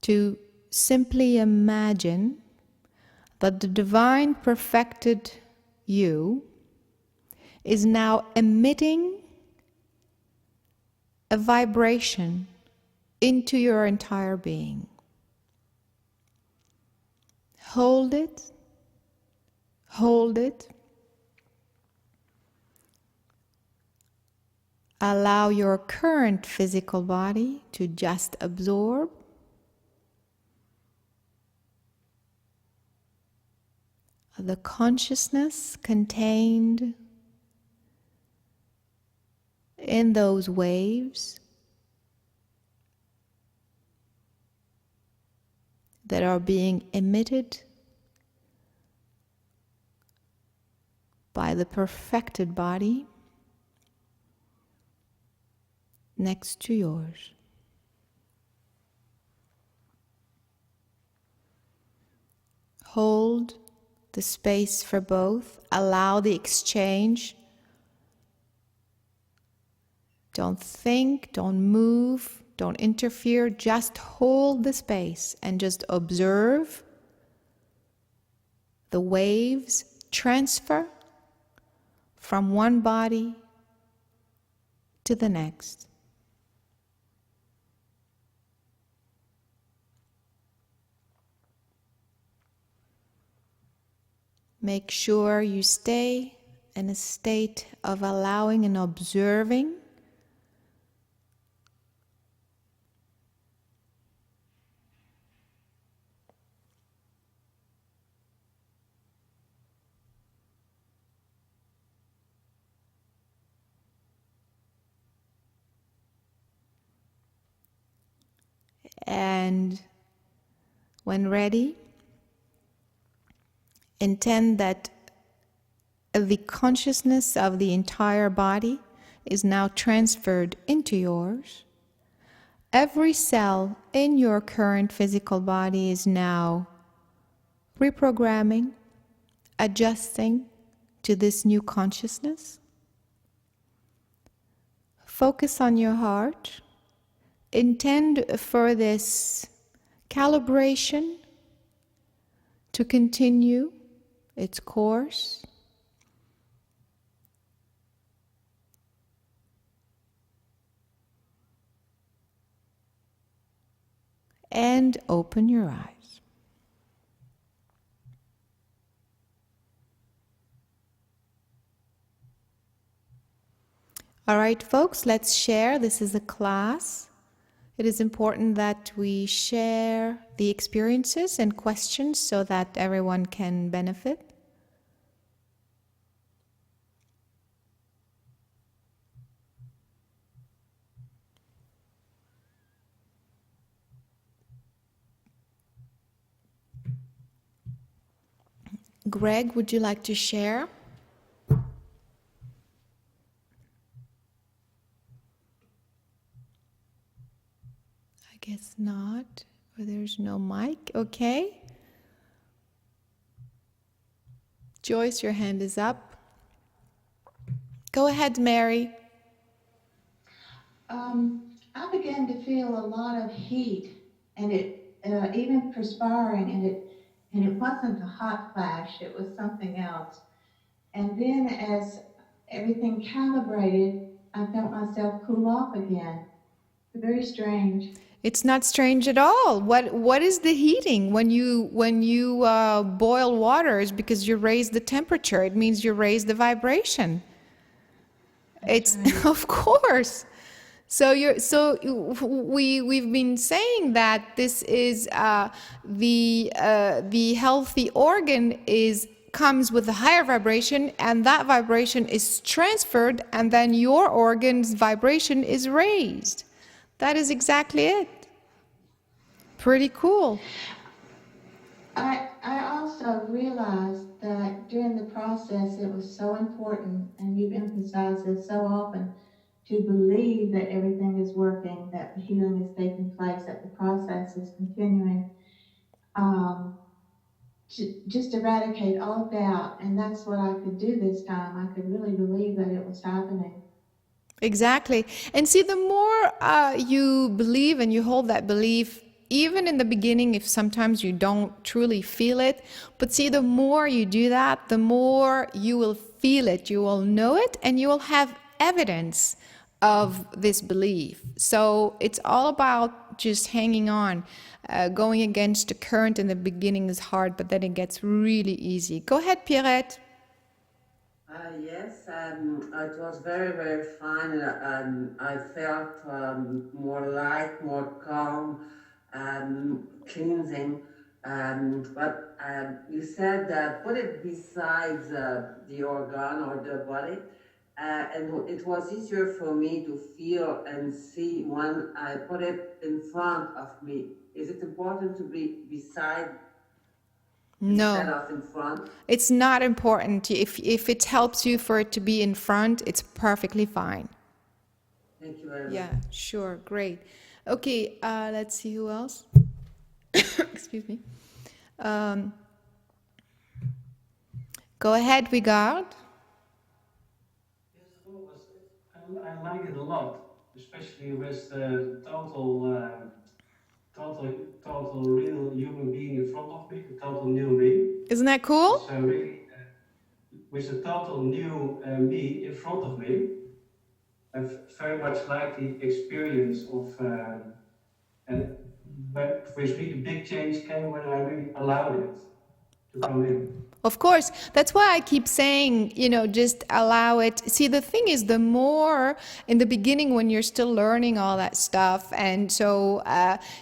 to simply imagine that the divine perfected you is now emitting a vibration into your entire being. Hold it, hold it. Allow your current physical body to just absorb. The consciousness contained in those waves that are being emitted by the perfected body next to yours. Hold the space for both. Allow the exchange. Don't think, don't move, don't interfere. Just hold the space and just observe the waves transfer from one body to the next. Make sure you stay in a state of allowing and observing. And when ready, intend that the consciousness of the entire body is now transferred into yours. Every cell in your current physical body is now reprogramming, adjusting to this new consciousness. Focus on your heart. Intend for this calibration to continue its course. And open your eyes. All right, folks, let's share. This is a class. It is important that we share the experiences and questions so that everyone can benefit. Greg, would you like to share? I guess not, or there's no mic. Okay. Joyce, your hand is up. Go ahead, Mary. I began to feel a lot of heat, and it even perspiring, and it wasn't a hot flash; it was something else. And then, as everything calibrated, I felt myself cool off again. Very strange. It's not strange at all. What is the heating when you boil water? Is because you raise the temperature. It means you raise the vibration. It's of course. We've been saying that this is the healthy organ comes with a higher vibration, and that vibration is transferred, and then your organ's vibration is raised. That is exactly it. Pretty cool. I also realized that during the process, it was so important, and you've emphasized this so often, to believe that everything is working, that the healing is taking place, that the process is continuing, to just eradicate all doubt. And that's what I could do this time. I could really believe that it was happening. Exactly. And see, the more you believe and you hold that belief, even in the beginning, if sometimes you don't truly feel it, but see, the more you do that, the more you will feel it, you will know it, and you will have evidence of this belief. So it's all about just hanging on. Going against the current in the beginning is hard, but then it gets really easy. Go ahead, Pierrette. Yes, it was very, very fun. I felt more light, more calm, cleansing. But you said put it besides the organ or the body. And it was easier for me to feel and see when I put it in front of me. Is it important to be beside instead No, of in front? it's not important. If it helps you for it to be in front, it's perfectly fine. Thank you very much. Yeah, sure, great. Okay, let's see who else. Excuse me. Go ahead, Vigard. I like it a lot, especially with the total real human being in front of me, the total new me. Isn't that cool? So really, with the total new me in front of me, I very much like the experience of, but with me the big change came when I really allowed it to come in. Of course, that's why I keep saying, just allow it. See, the thing is, the more in the beginning when you're still learning all that stuff, and so,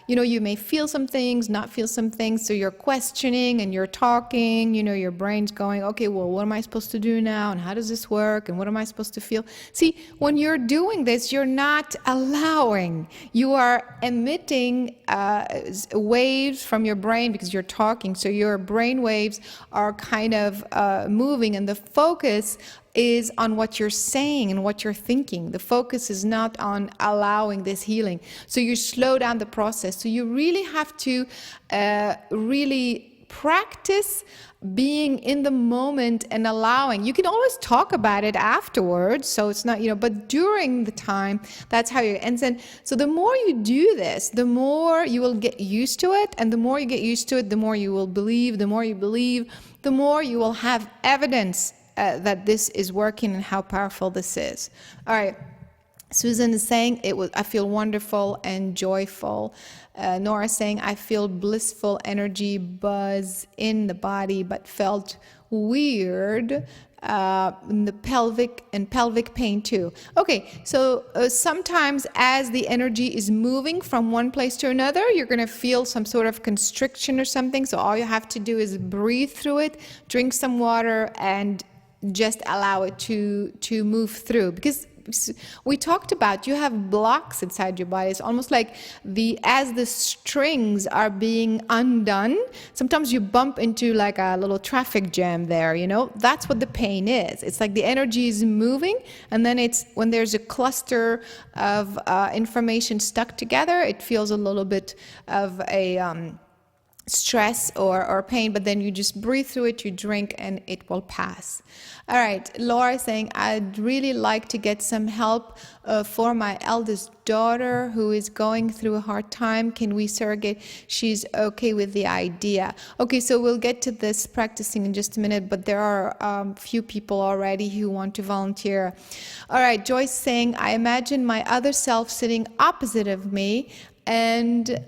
you may feel some things, not feel some things, so you're questioning and you're talking, your brain's going, okay, well, what am I supposed to do now? And how does this work? And what am I supposed to feel? See, when you're doing this, you're not allowing. You are emitting waves from your brain because you're talking, so your brain waves are kind of moving, and the focus is on what you're saying and what you're thinking. The focus is not on allowing this healing. So you slow down the process. So you really have to really practice being in the moment and allowing. You can always talk about it afterwards, so it's not, but during the time, that's how you, and then, so the more you do this, the more you will get used to it, and the more you get used to it, the more you will believe, the more you believe, the more you will have evidence that this is working and how powerful this is. All right. Susan is saying, I feel wonderful and joyful. Nora is saying, I feel blissful energy buzz in the body, but felt weird in the pelvic pain too. Okay, so sometimes as the energy is moving from one place to another, you're going to feel some sort of constriction or something. So all you have to do is breathe through it, drink some water, and just allow it to move through. Because we talked about you have blocks inside your body. It's almost like as the strings are being undone, sometimes you bump into like a little traffic jam there, you know. That's what the pain is. It's like the energy is moving, and then it's when there's a cluster of information stuck together, it feels a little bit of a stress or pain, but then you just breathe through it, you drink, and it will pass. All right, Laura is saying, I'd really like to get some help for my eldest daughter who is going through a hard time. Can we surrogate? She's okay with the idea. Okay, so we'll get to this practicing in just a minute, but there are a few people already who want to volunteer. All right, Joyce saying, I imagine my other self sitting opposite of me and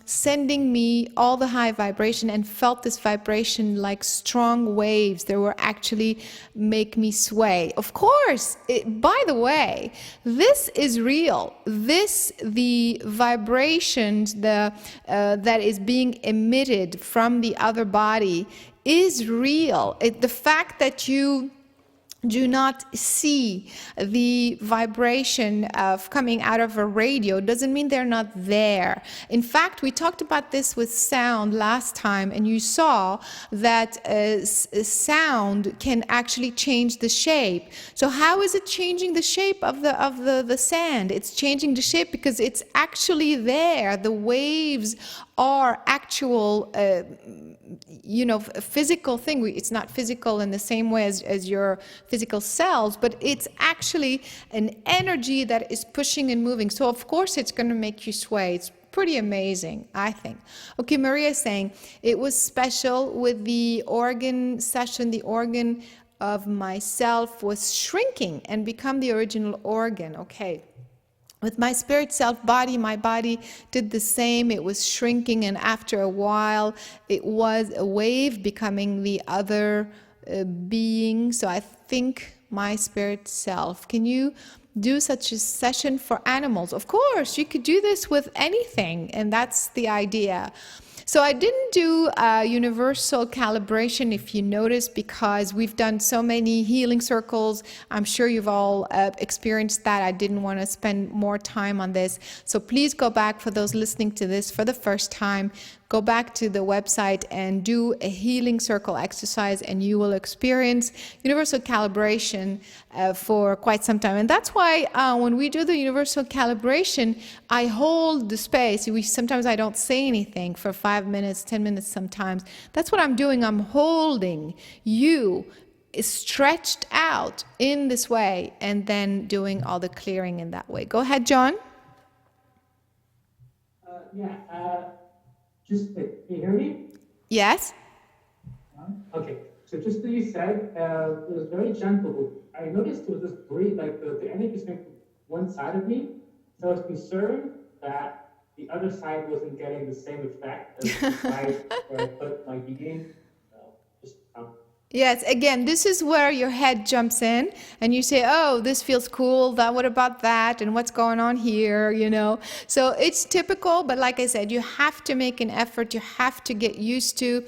sending me all the high vibration, and felt this vibration like strong waves that were actually make me sway. Of course, by the way, this is real. The vibrations that is being emitted from the other body is real. The fact that you do not see the vibration of coming out of a radio doesn't mean they're not there. In fact, we talked about this with sound last time, and you saw that sound can actually change the shape. So how is it changing the shape of the sand? It's changing the shape because it's actually there. The waves are actual a physical thing. It's not physical in the same way as your physical cells, but it's actually an energy that is pushing and moving. So of course it's going to make you sway. It's pretty amazing, I think. Okay, Maria is saying, it was special with the organ session. The organ of myself was shrinking and become the original organ. Okay. With my spirit self body, my body did the same. It was shrinking, and after a while, it was a wave becoming the other being. So I think my spirit self. Can you do such a session for animals? Of course, you could do this with anything, and that's the idea. So I didn't do universal calibration, if you notice, because we've done so many healing circles. I'm sure you've all experienced that. I didn't want to spend more time on this. So please go back, for those listening to this for the first time, go back to the website and do a healing circle exercise, and you will experience universal calibration for quite some time. And that's why when we do the universal calibration, I hold the space. Sometimes I don't say anything for 5 minutes, 10 minutes sometimes. That's what I'm doing. I'm holding you stretched out in this way, and then doing all the clearing in that way. Go ahead, John. Can you hear me? Yes. Okay, so just as you said, it was very gentle. I noticed it was just breathe, like the energy was coming from one side of me, so I was concerned that the other side wasn't getting the same effect as the side where I put my being. Yes, again, this is where your head jumps in and you say, oh, this feels cool, what about that, and what's going on here, you know. So it's typical, but like I said, you have to make an effort. You have to get used to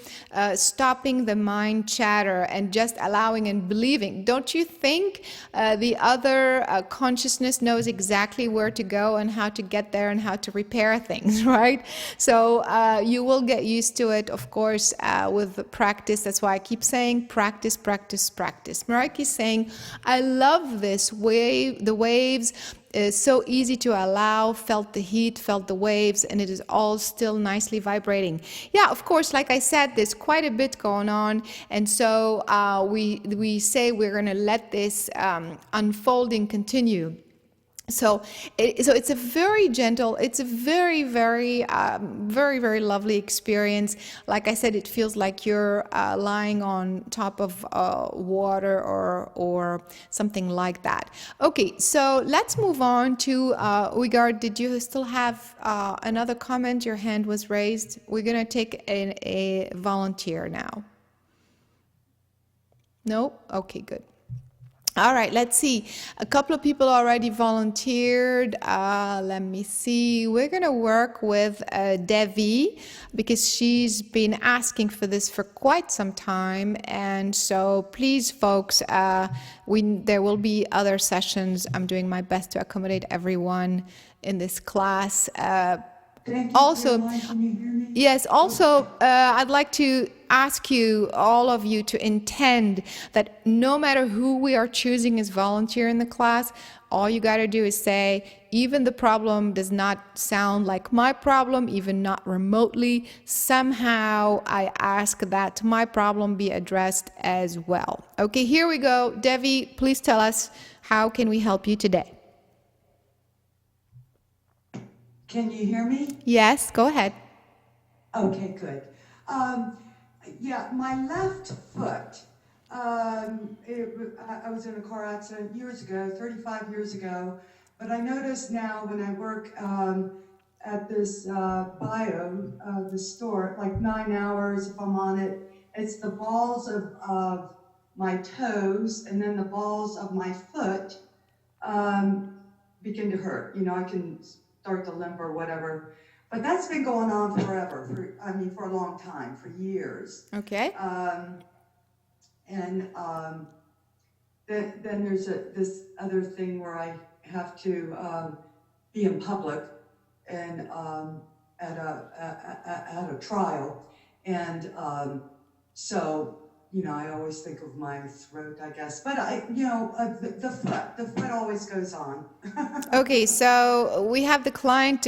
stopping the mind chatter and just allowing and believing. Don't you think the other consciousness knows exactly where to go and how to get there and how to repair things, right? So you will get used to it, of course, with practice. That's why I keep saying practice, practice, practice. Marek is saying, I love this wave, the waves. It's so easy to allow, felt the heat, felt the waves, and it is all still nicely vibrating. Yeah, of course, like I said, there's quite a bit going on, and so we say we're going to let this unfolding continue. So it's a very gentle, it's a very, very, very lovely experience. Like I said, it feels like you're lying on top of water or something like that. Okay, so let's move on to Uygar. Did you still have another comment? Your hand was raised. We're going to take a volunteer now. No? Okay, good. All right, let's see. A couple of people already volunteered. Let me see. We're going to work with Devi because she's been asking for this for quite some time. And so please, folks, there will be other sessions. I'm doing my best to accommodate everyone in this class. Also, yes, also, I'd like to ask you, all of you, to intend that no matter who we are choosing as volunteer in the class, all you got to do is say, even the problem does not sound like my problem, even not remotely, somehow I ask that my problem be addressed as well. Okay, here we go. Devi, please tell us, how can we help you today? Can you hear me? Yes, go ahead. Okay, good. Yeah, my left foot, I was in a car accident years ago, 35 years ago, but I notice now when I work at this the store, like 9 hours if I'm on it, it's the balls of my toes and then the balls of my foot begin to hurt. You know, I can start to limp or whatever. But that's been going on forever, for a long time, for years. Okay. Then there's this other thing where I have to be in public and at a trial. And so, you know, I always think of my throat, I guess. But the foot always goes on. Okay, so we have the client,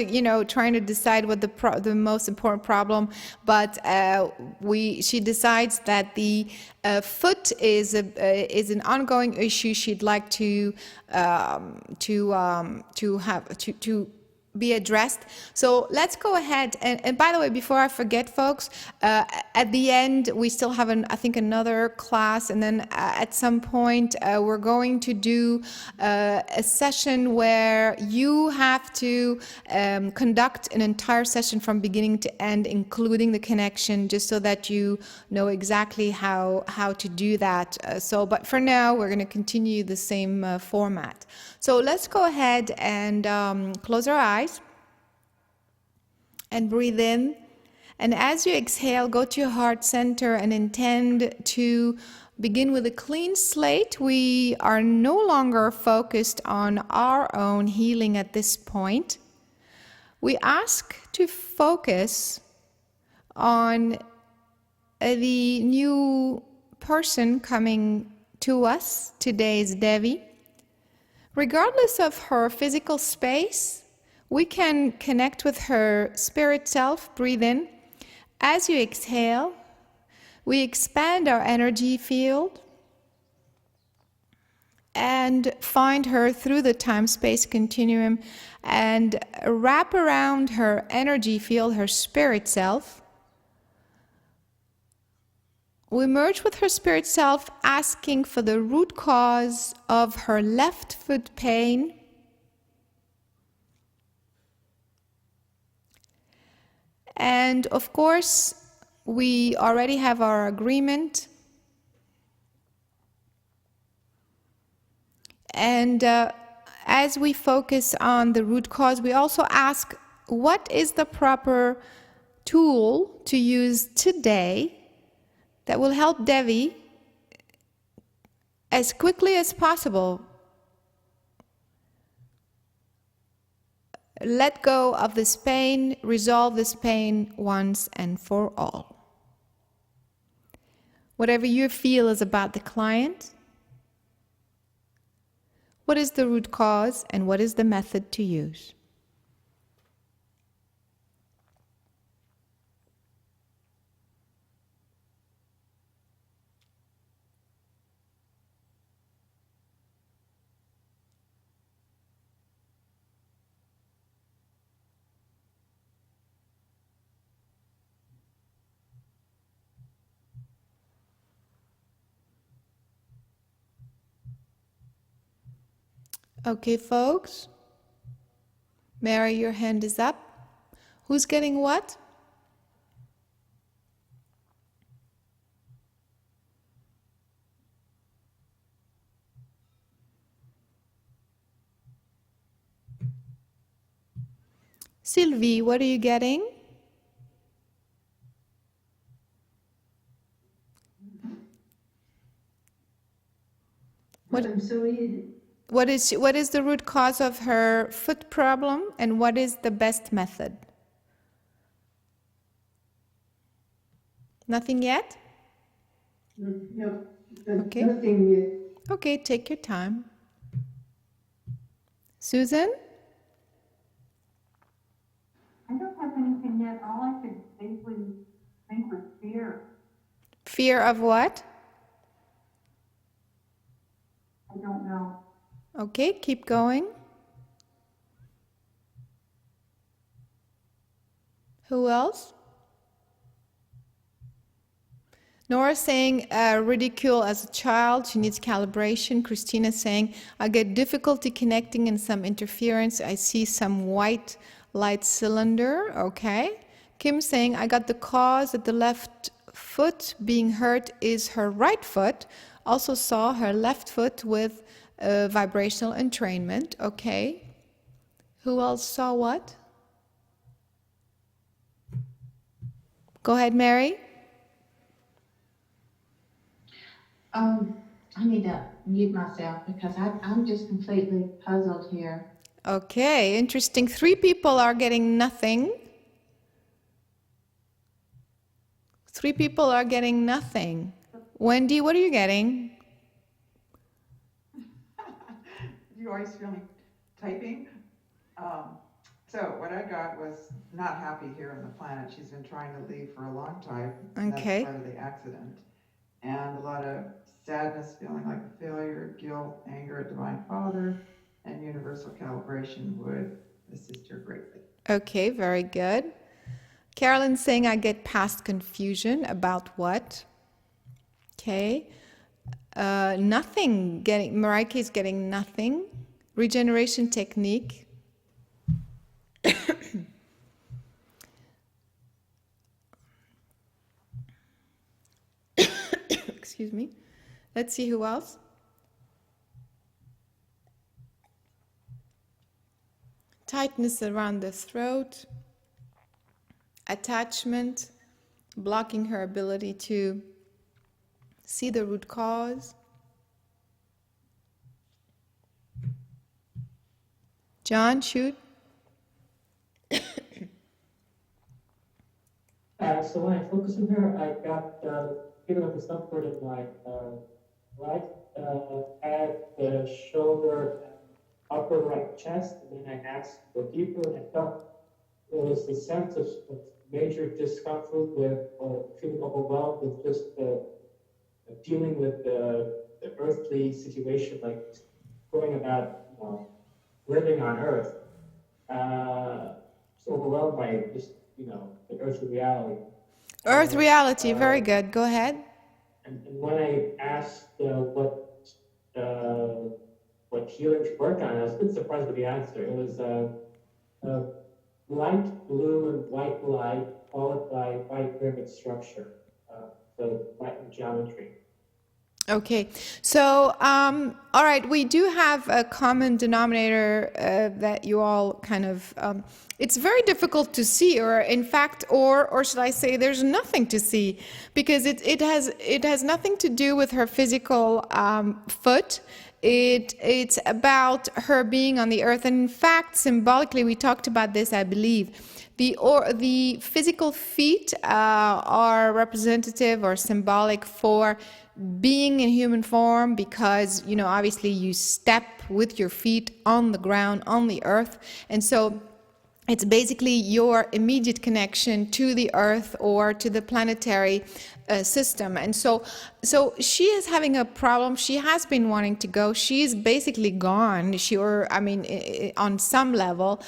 trying to decide what the most important problem, but she decides that the foot is an ongoing issue. She'd like to be addressed. So let's go ahead. And by the way, before I forget, folks, at the end, we still have, I think, another class. And then at some point, we're going to do a session where you have to conduct an entire session from beginning to end, including the connection, just so that you know exactly how to do that. But for now, we're going to continue the same format. So let's go ahead and close our eyes and breathe in. And as you exhale, go to your heart center and intend to begin with a clean slate. We are no longer focused on our own healing at this point. We ask to focus on the new person coming to us. Today is Devi. Regardless of her physical space, we can connect with her spirit self. Breathe in. As you exhale, we expand our energy field and find her through the time-space continuum and wrap around her energy field, her spirit self. We merge with her spirit self, asking for the root cause of her left foot pain. And of course, we already have our agreement. And as we focus on the root cause, we also ask, what is the proper tool to use today that will help Devi as quickly as possible let go of this pain, resolve this pain once and for all. Whatever you feel is about the client, what is the root cause and what is the method to use? Okay, folks. Mary, your hand is up. Who's getting what? Sylvie, what are you getting? What, I'm sorry. what is the root cause of her foot problem, and what is the best method? Nothing yet? No, Okay. nothing yet. Okay, take your time. Susan? I don't have anything yet. All I could safely think was fear. Fear of what? I don't know. Okay, keep going. Who else? Nora saying ridicule as a child, she needs calibration. Christina saying I get difficulty connecting and some interference. I see some white light cylinder. Okay. Kim saying I got the cause that the left foot being hurt is her right foot. Also saw her left foot with vibrational entrainment. Okay. Who else saw what? Go ahead, Mary. I need to mute myself because I'm just completely puzzled here. Okay, interesting. 3 people are getting nothing. 3 people are getting nothing. Wendy, what are you getting? You always feel me typing. So what I got was not happy here on the planet. She's been trying to leave for a long time. Okay. That's part of the accident. And a lot of sadness, feeling like a failure, guilt, anger at Divine Father, and universal calibration would assist her greatly. Okay, very good. Carolyn saying I get past confusion about what? Okay. Nothing getting, Marike is getting nothing. Regeneration technique. Excuse me. Let's see who else. Tightness around the throat. Attachment, blocking her ability to see the root cause. John, shoot. So when I focus on her, I got feeling of discomfort in my right head, the shoulder, upper right chest, and then I asked for deeper, and I felt there was a sense of major discomfort with feeling overwhelmed with just dealing with the earthly situation, like going about living on Earth. So overwhelmed by just the earthly reality. Earth reality, very good. Go ahead. And when I asked what healing to work on, I was a bit surprised with the answer. It was light blue and white light followed by white pyramid structure, so light geometry. Okay, so all right, we do have a common denominator that you all kind of. It's very difficult to see, or in fact, or should I say, there's nothing to see, because it has nothing to do with her physical foot. It's about her being on the earth, and in fact, symbolically, we talked about this, I believe. The physical feet are representative or symbolic for being in human form, because obviously you step with your feet on the ground, on the earth, and so it's basically your immediate connection to the earth or to the planetary system. And so she is having a problem. She has been wanting to go. She's basically gone. On some level,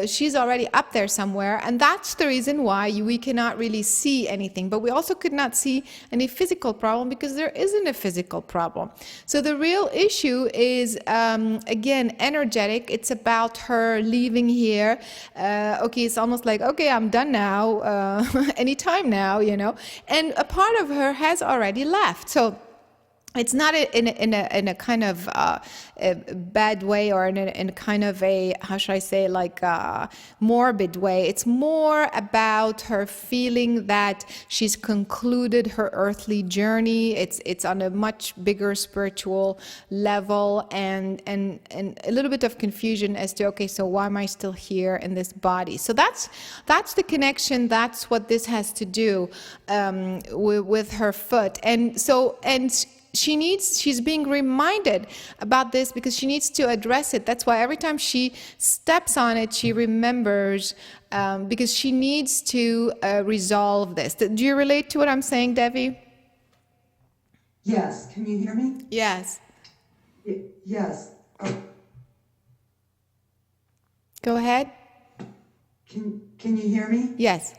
she's already up there somewhere. And that's the reason why we cannot really see anything. But we also could not see any physical problem, because there isn't a physical problem. So the real issue is, again, energetic. It's about her leaving here. Okay, it's almost like, okay, I'm done now, anytime now, and a part of her has already left. So it's not in a kind of a bad way, or in a kind of a, how should I say, like a morbid way. It's more about her feeling that she's concluded her earthly journey. It's on a much bigger spiritual level, and a little bit of confusion as to, okay, so why am I still here in this body? So that's the connection. That's what this has to do with her foot. And so, she's being reminded about this because she needs to address it. That's why every time she steps on it, she remembers, because she needs to resolve this. Do you relate to what I'm saying, Devi? Yes, can you hear me? Yes. Yes. Oh, Go ahead. can you hear me? Yes.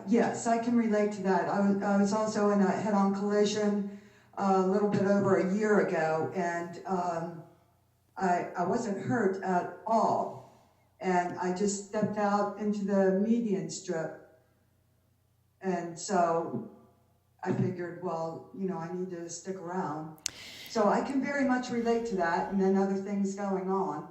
Yes, I can relate to that. I was also in a head-on collision a little bit over a year ago, and I wasn't hurt at all. And I just stepped out into the median strip. And so I figured, well, you know, I need to stick around. So I can very much relate to that, and then other things going on.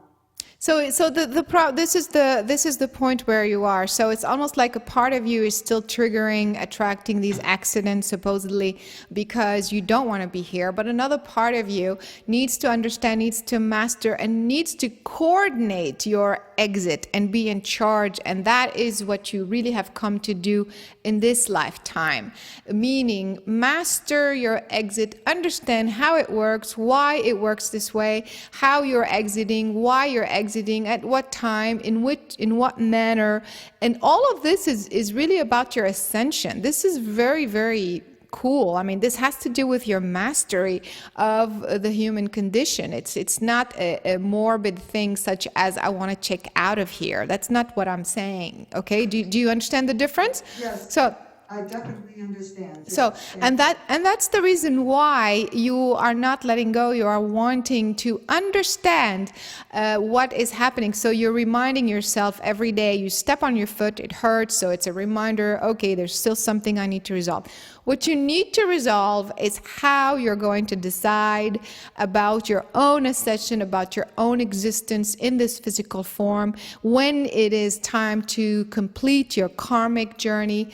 So this is the point where you are. So it's almost like a part of you is still triggering, attracting these accidents supposedly because you don't want to be here. But another part of you needs to understand, needs to master, and needs to coordinate your exit and be in charge. And that is what you really have come to do in this lifetime. Meaning, master your exit, understand how it works, why it works this way, how you're exiting, why you're exiting, at what time, in what manner. And all of this is really about your ascension. This is very, very cool. I mean, this has to do with your mastery of the human condition. It's not a morbid thing such as, I want to check out of here. That's not what I'm saying. Okay? Do you understand the difference? Yes. So I definitely understand. so, and that's the reason why you are not letting go. You are wanting to understand what is happening. So you're reminding yourself every day. You step on your foot, it hurts. So it's a reminder. Okay, there's still something I need to resolve. What you need to resolve is how you're going to decide about your own ascension, about your own existence in this physical form, when it is time to complete your karmic journey.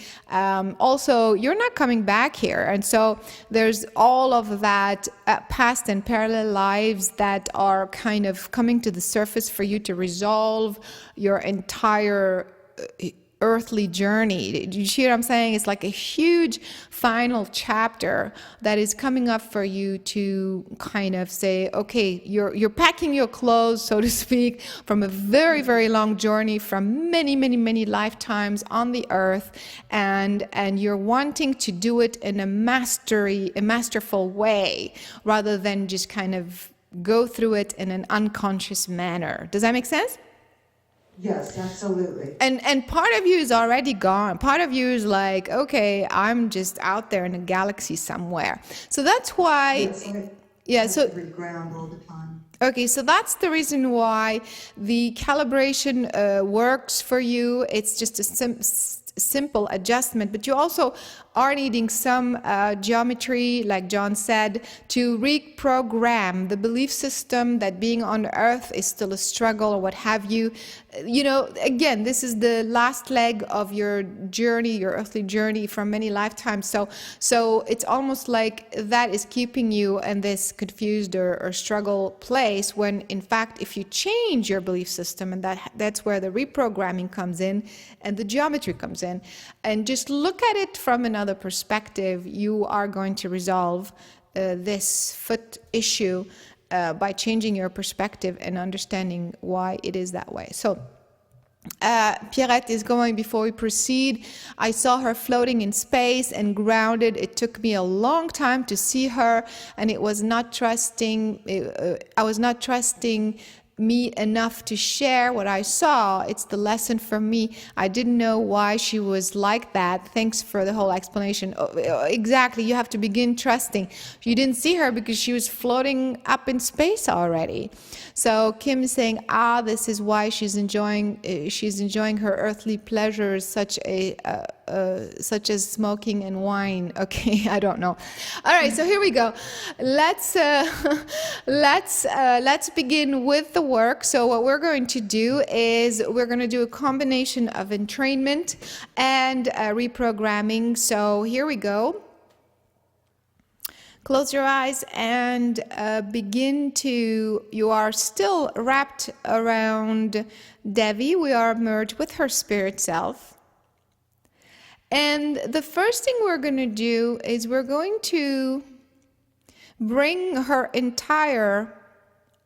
Also, you're not coming back here. And so there's all of that past and parallel lives that are kind of coming to the surface for you to resolve your entire earthly journey. Do you see what I'm saying? It's like a huge final chapter that is coming up for you to kind of say, okay, you're packing your clothes, so to speak, from a very, very long journey, from many, many, many lifetimes on the earth, and you're wanting to do it in a masterful way, rather than just kind of go through it in an unconscious manner. Does that make sense? Yes, absolutely. And part of you is already gone. Part of you is like, okay, I'm just out there in a galaxy somewhere. So that's why, so Ground all the time. Okay, so that's the reason why the calibration works for you. It's just a simple adjustment, but you also are needing some geometry, like John said, to reprogram the belief system that being on Earth is still a struggle or what have you. You know, again, this is the last leg of your journey, your earthly journey from many lifetimes. So it's almost like that is keeping you in this confused or struggle place, when in fact, if you change your belief system, and that's where the reprogramming comes in and the geometry comes in, and just look at it from another perspective, you are going to resolve this foot issue by changing your perspective and understanding why it is that way. So Pierrette is going. Before we proceed, I saw her floating in space and grounded. It took me a long time to see her, and it was not trusting. I was not trusting me enough to share what I saw. It's the lesson for me. I didn't know why she was like that. Thanks for the whole explanation. Exactly, you have to begin trusting. You didn't see her because she was floating up in space already. So Kim is saying, this is why she's enjoying her earthly pleasures, such a such as smoking and wine. Okay, I don't know. All right, so here we go. Let's let's begin with the work. So what we're going to do is we're going to do a combination of entrainment and reprogramming. So here we go. Close your eyes and begin to, you are still wrapped around Devi. We are merged with her spirit self. And the first thing we're going to do is we're going to bring her entire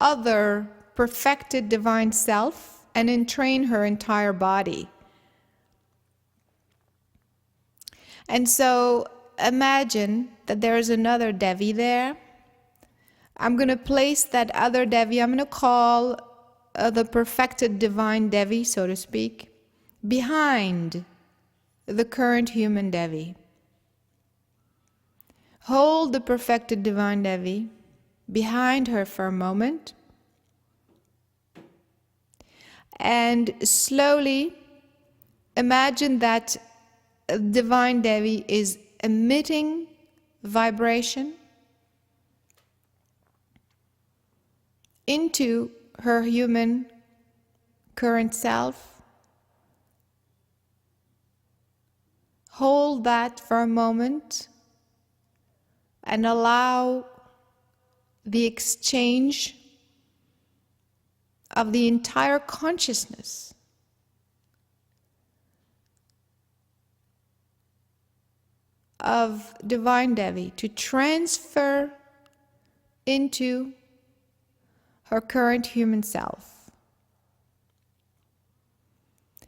other perfected divine self and entrain her entire body. And so imagine that there's another Devi there. I'm going to place that other Devi, I'm going to call the perfected divine Devi, so to speak, behind the current human Devi. Hold the perfected divine Devi behind her for a moment. And slowly imagine that divine Devi is emitting vibration into her human current self. Hold that for a moment and allow the exchange of the entire consciousness of divine Devi to transfer into her current human self.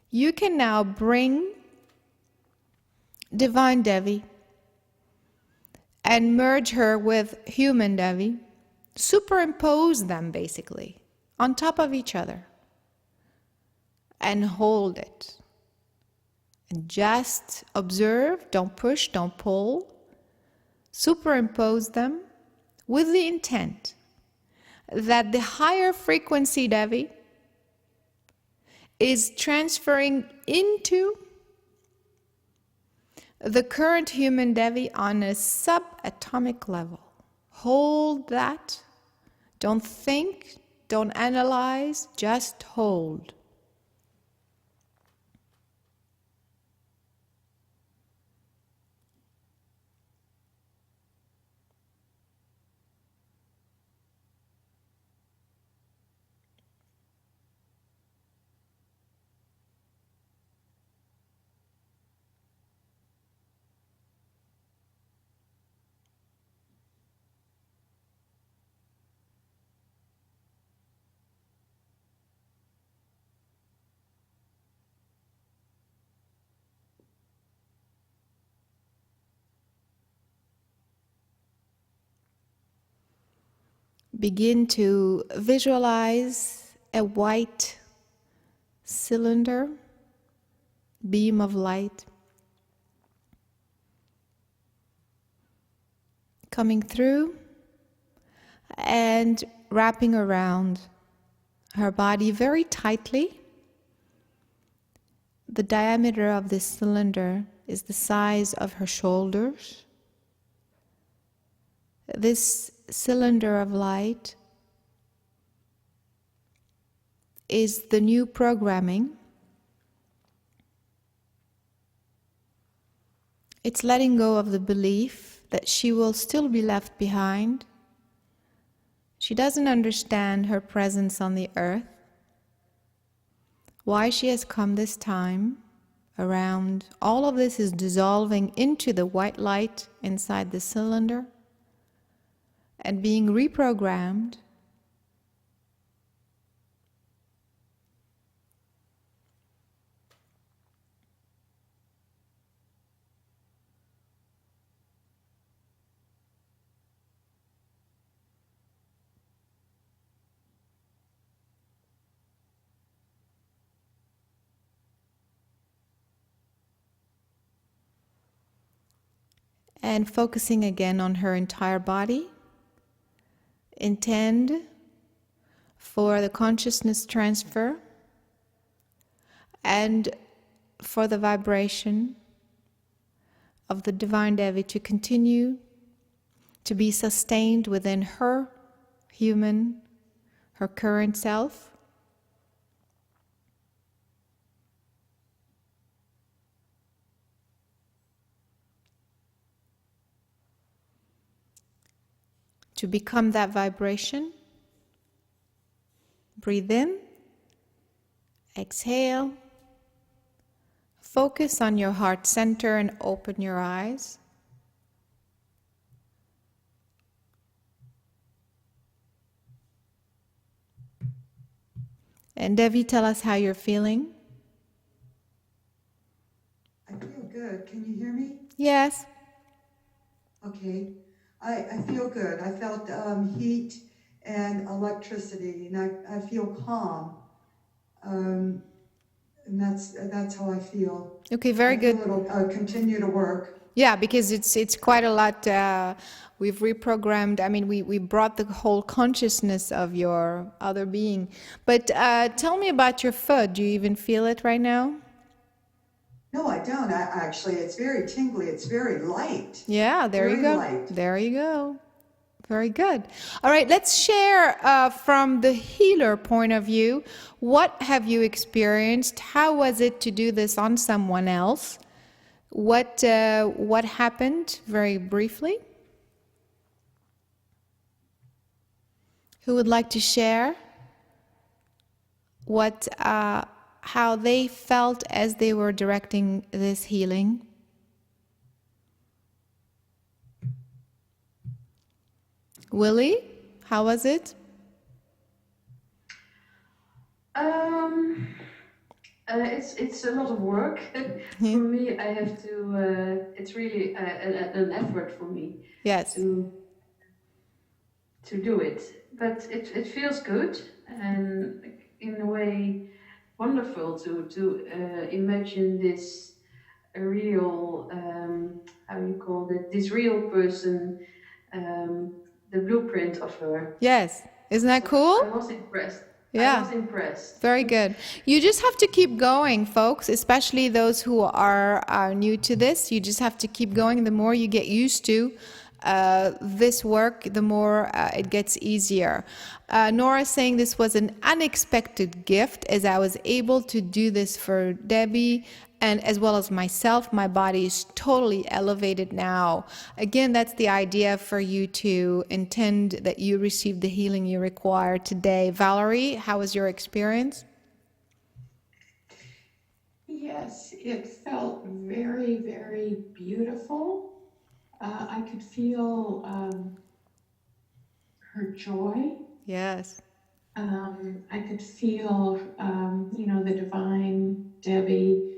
You can now bring divine Devi and merge her with human Devi, superimpose them basically on top of each other and hold it. And just observe, don't push, don't pull. Superimpose them with the intent that the higher frequency Devi is transferring into the current human Devi on a subatomic level. Hold that. Don't think, don't analyze, just hold. Begin to visualize a white cylinder, beam of light coming through and wrapping around her body very tightly. The diameter of this cylinder is the size of her shoulders. This cylinder of light is the new programming. It's letting go of the belief that she will still be left behind. She doesn't understand her presence on the earth, why she has come this time around. All of this is dissolving into the white light inside the cylinder and being reprogrammed and focusing again on her entire body. Intend for the consciousness transfer and for the vibration of the Divine Devi to continue to be sustained within her human, her current self. To become that vibration. Breathe in, exhale, focus on your heart center and open your eyes. And Devi, tell us how you're feeling. I feel good. Can you hear me? Yes. Okay. I feel good. I felt heat and electricity, and I feel calm. And that's how I feel. Okay, very good. It'll continue to work. Yeah, because it's quite a lot. We've reprogrammed. I mean, we brought the whole consciousness of your other being. But tell me about your foot. Do you even feel it right now? No, I don't. Actually, it's very tingly. It's very light. Yeah, there you Very go. light. There you go. Very good. All right, let's share from the healer point of view. What have you experienced? How was it to do this on someone else? What happened, very briefly? Who would like to share what, how they felt as they were directing this healing? Willie, how was it? It's a lot of work for me. I have to. It's really an effort for me. Yes. To do it, but it feels good and in a way wonderful to imagine this real how you call it, this real person, the blueprint of her. Yes. Isn't that cool? I was impressed. Yeah. I was impressed. Very good. You just have to keep going, folks, especially those who are new to this. You just have to keep going. The more you get used to this work, the more it gets easier. Nora saying this was an unexpected gift as I was able to do this for Debbie and as well as myself. My body is totally elevated now. Again, that's the idea for you to intend that you receive the healing you require today. Valerie, how was your experience? Yes, it felt very, very beautiful. I could feel her joy. Yes. I could feel, the divine Debbie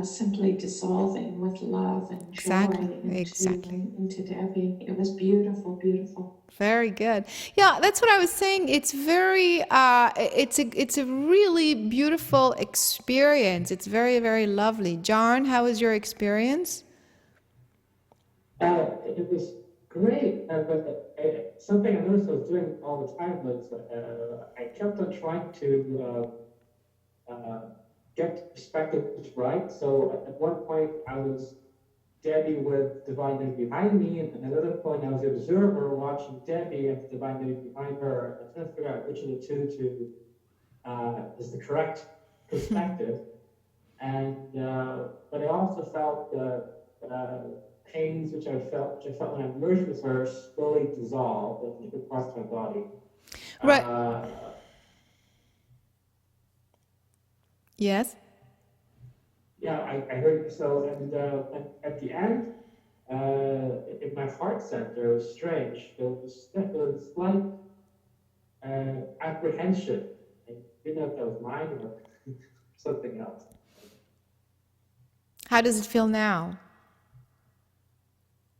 simply dissolving with love and joy into Debbie. It was beautiful, beautiful. Very good. Yeah, that's what I was saying. It's very, it's a really beautiful experience. It's very, very lovely. John, how was your experience? It was great, but something I noticed I was doing all the time was I kept on trying to get perspectives right. So at one point I was Debbie with Divine Debbie behind me, and at another point I was the observer watching Debbie and Divine Debbie behind her. I was trying to figure out which of the two is the correct perspective. And but I also felt pains which I felt when I merged with her slowly dissolve in different parts of my body. Right. Yes. Yeah, I heard so, and at the end, in my heart center, it was strange. There was slight apprehension. I didn't know if that was mine or something else. How does it feel now?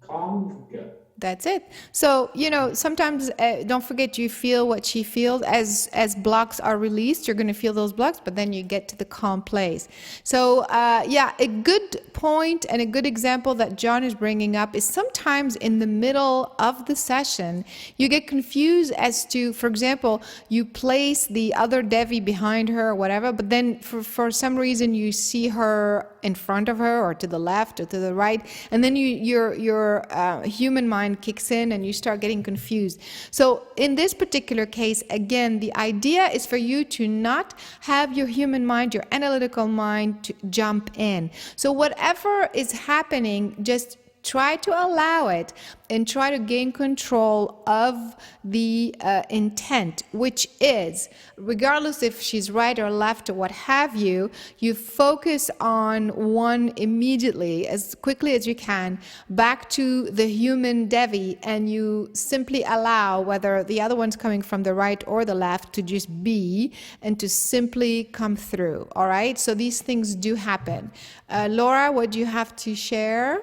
Calm, good. That's it. So, sometimes don't forget you feel what she feels. As blocks are released, you're going to feel those blocks, but then you get to the calm place. So, a good point and a good example that John is bringing up is sometimes in the middle of the session, you get confused as to, for example, you place the other Devi behind her or whatever, but then for some reason you see her in front of her or to the left or to the right, and then your human mind kicks in and you start getting confused. So in this particular case, again, the idea is for you to not have your human mind, your analytical mind, to jump in. So whatever is happening, just try to allow it and try to gain control of the intent, which is, regardless if she's right or left or what have you, you focus on one immediately, as quickly as you can, back to the human Devi, and you simply allow whether the other one's coming from the right or the left to just be and to simply come through. All right, so these things do happen. Laura, what do you have to share?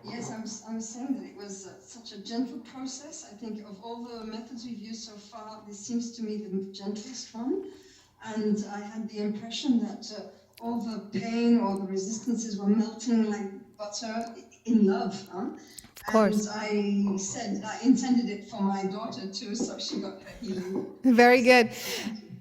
Yes, I'm saying that it was such a gentle process. I think of all the methods we've used so far, this seems to me the gentlest one. And I had the impression that all the pain or the resistances were melting like butter in love. Huh? Of course. And I said I intended it for my daughter too, so she got her healing. Very good.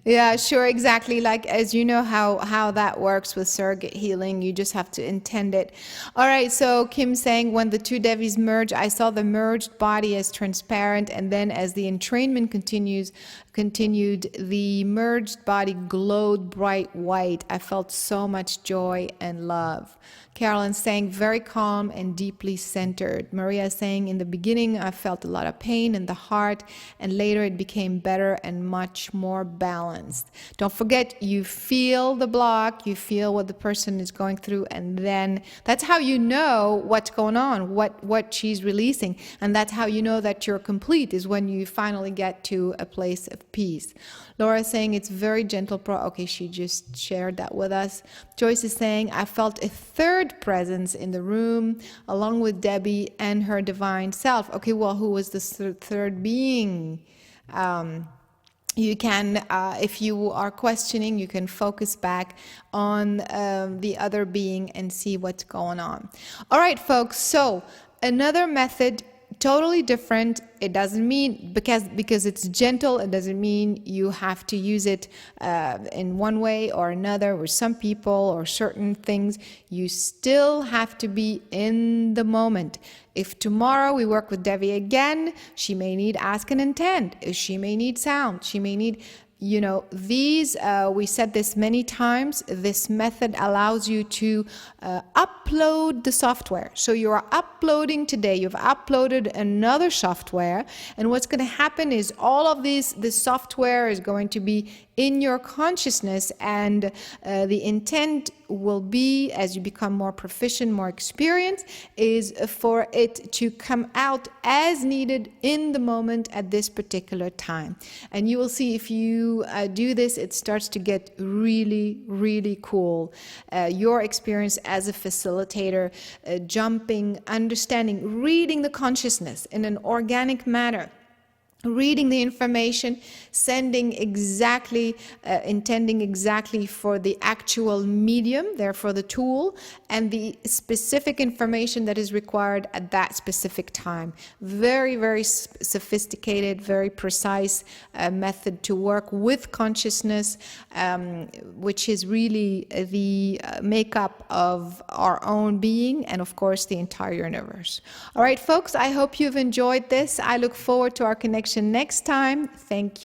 Yeah, sure, exactly. Like, as you know how that works with surrogate healing, you just have to intend it. All right, so Kim saying, when the two Devis merge, I saw the merged body as transparent, and then as the entrainment continued, the merged body glowed bright white. I felt so much joy and love. Carolyn saying, very calm and deeply centered. Maria saying, in the beginning, I felt a lot of pain in the heart, and later it became better and much more balanced. Don't forget, you feel the block, you feel what the person is going through, and then that's how you know what's going on, what she's releasing. And that's how you know that you're complete, is when you finally get to a place of peace. Laura saying, it's very gentle. Okay, she just shared that with us. Joyce is saying, I felt a third presence in the room along with Debbie and her divine self. Okay, well, who was this third being? You can, if you are questioning, you can focus back on the other being and see what's going on. All right, folks, so another method, totally different. It doesn't mean, because it's gentle, it doesn't mean you have to use it in one way or another with some people or certain things. You still have to be in the moment. If tomorrow we work with Devi again, she may need ask and intent. She may need sound. She may need, you know, these, we said this many times, this method allows you to upload the software. So you are uploading today, you've uploaded another software, and what's going to happen is all of this software is going to be in your consciousness, and the intent will be, as you become more proficient, more experienced, is for it to come out as needed in the moment at this particular time. And you will see, if you do this, it starts to get really, really cool. Your experience as a facilitator, jumping, understanding, reading the consciousness in an organic manner, reading the information, sending exactly, intending exactly for the actual medium, therefore the tool, and the specific information that is required at that specific time. Very, very sophisticated, very precise method to work with consciousness, which is really the makeup of our own being and, of course, the entire universe. All right, folks, I hope you've enjoyed this. I look forward to our connection next time. Thank you.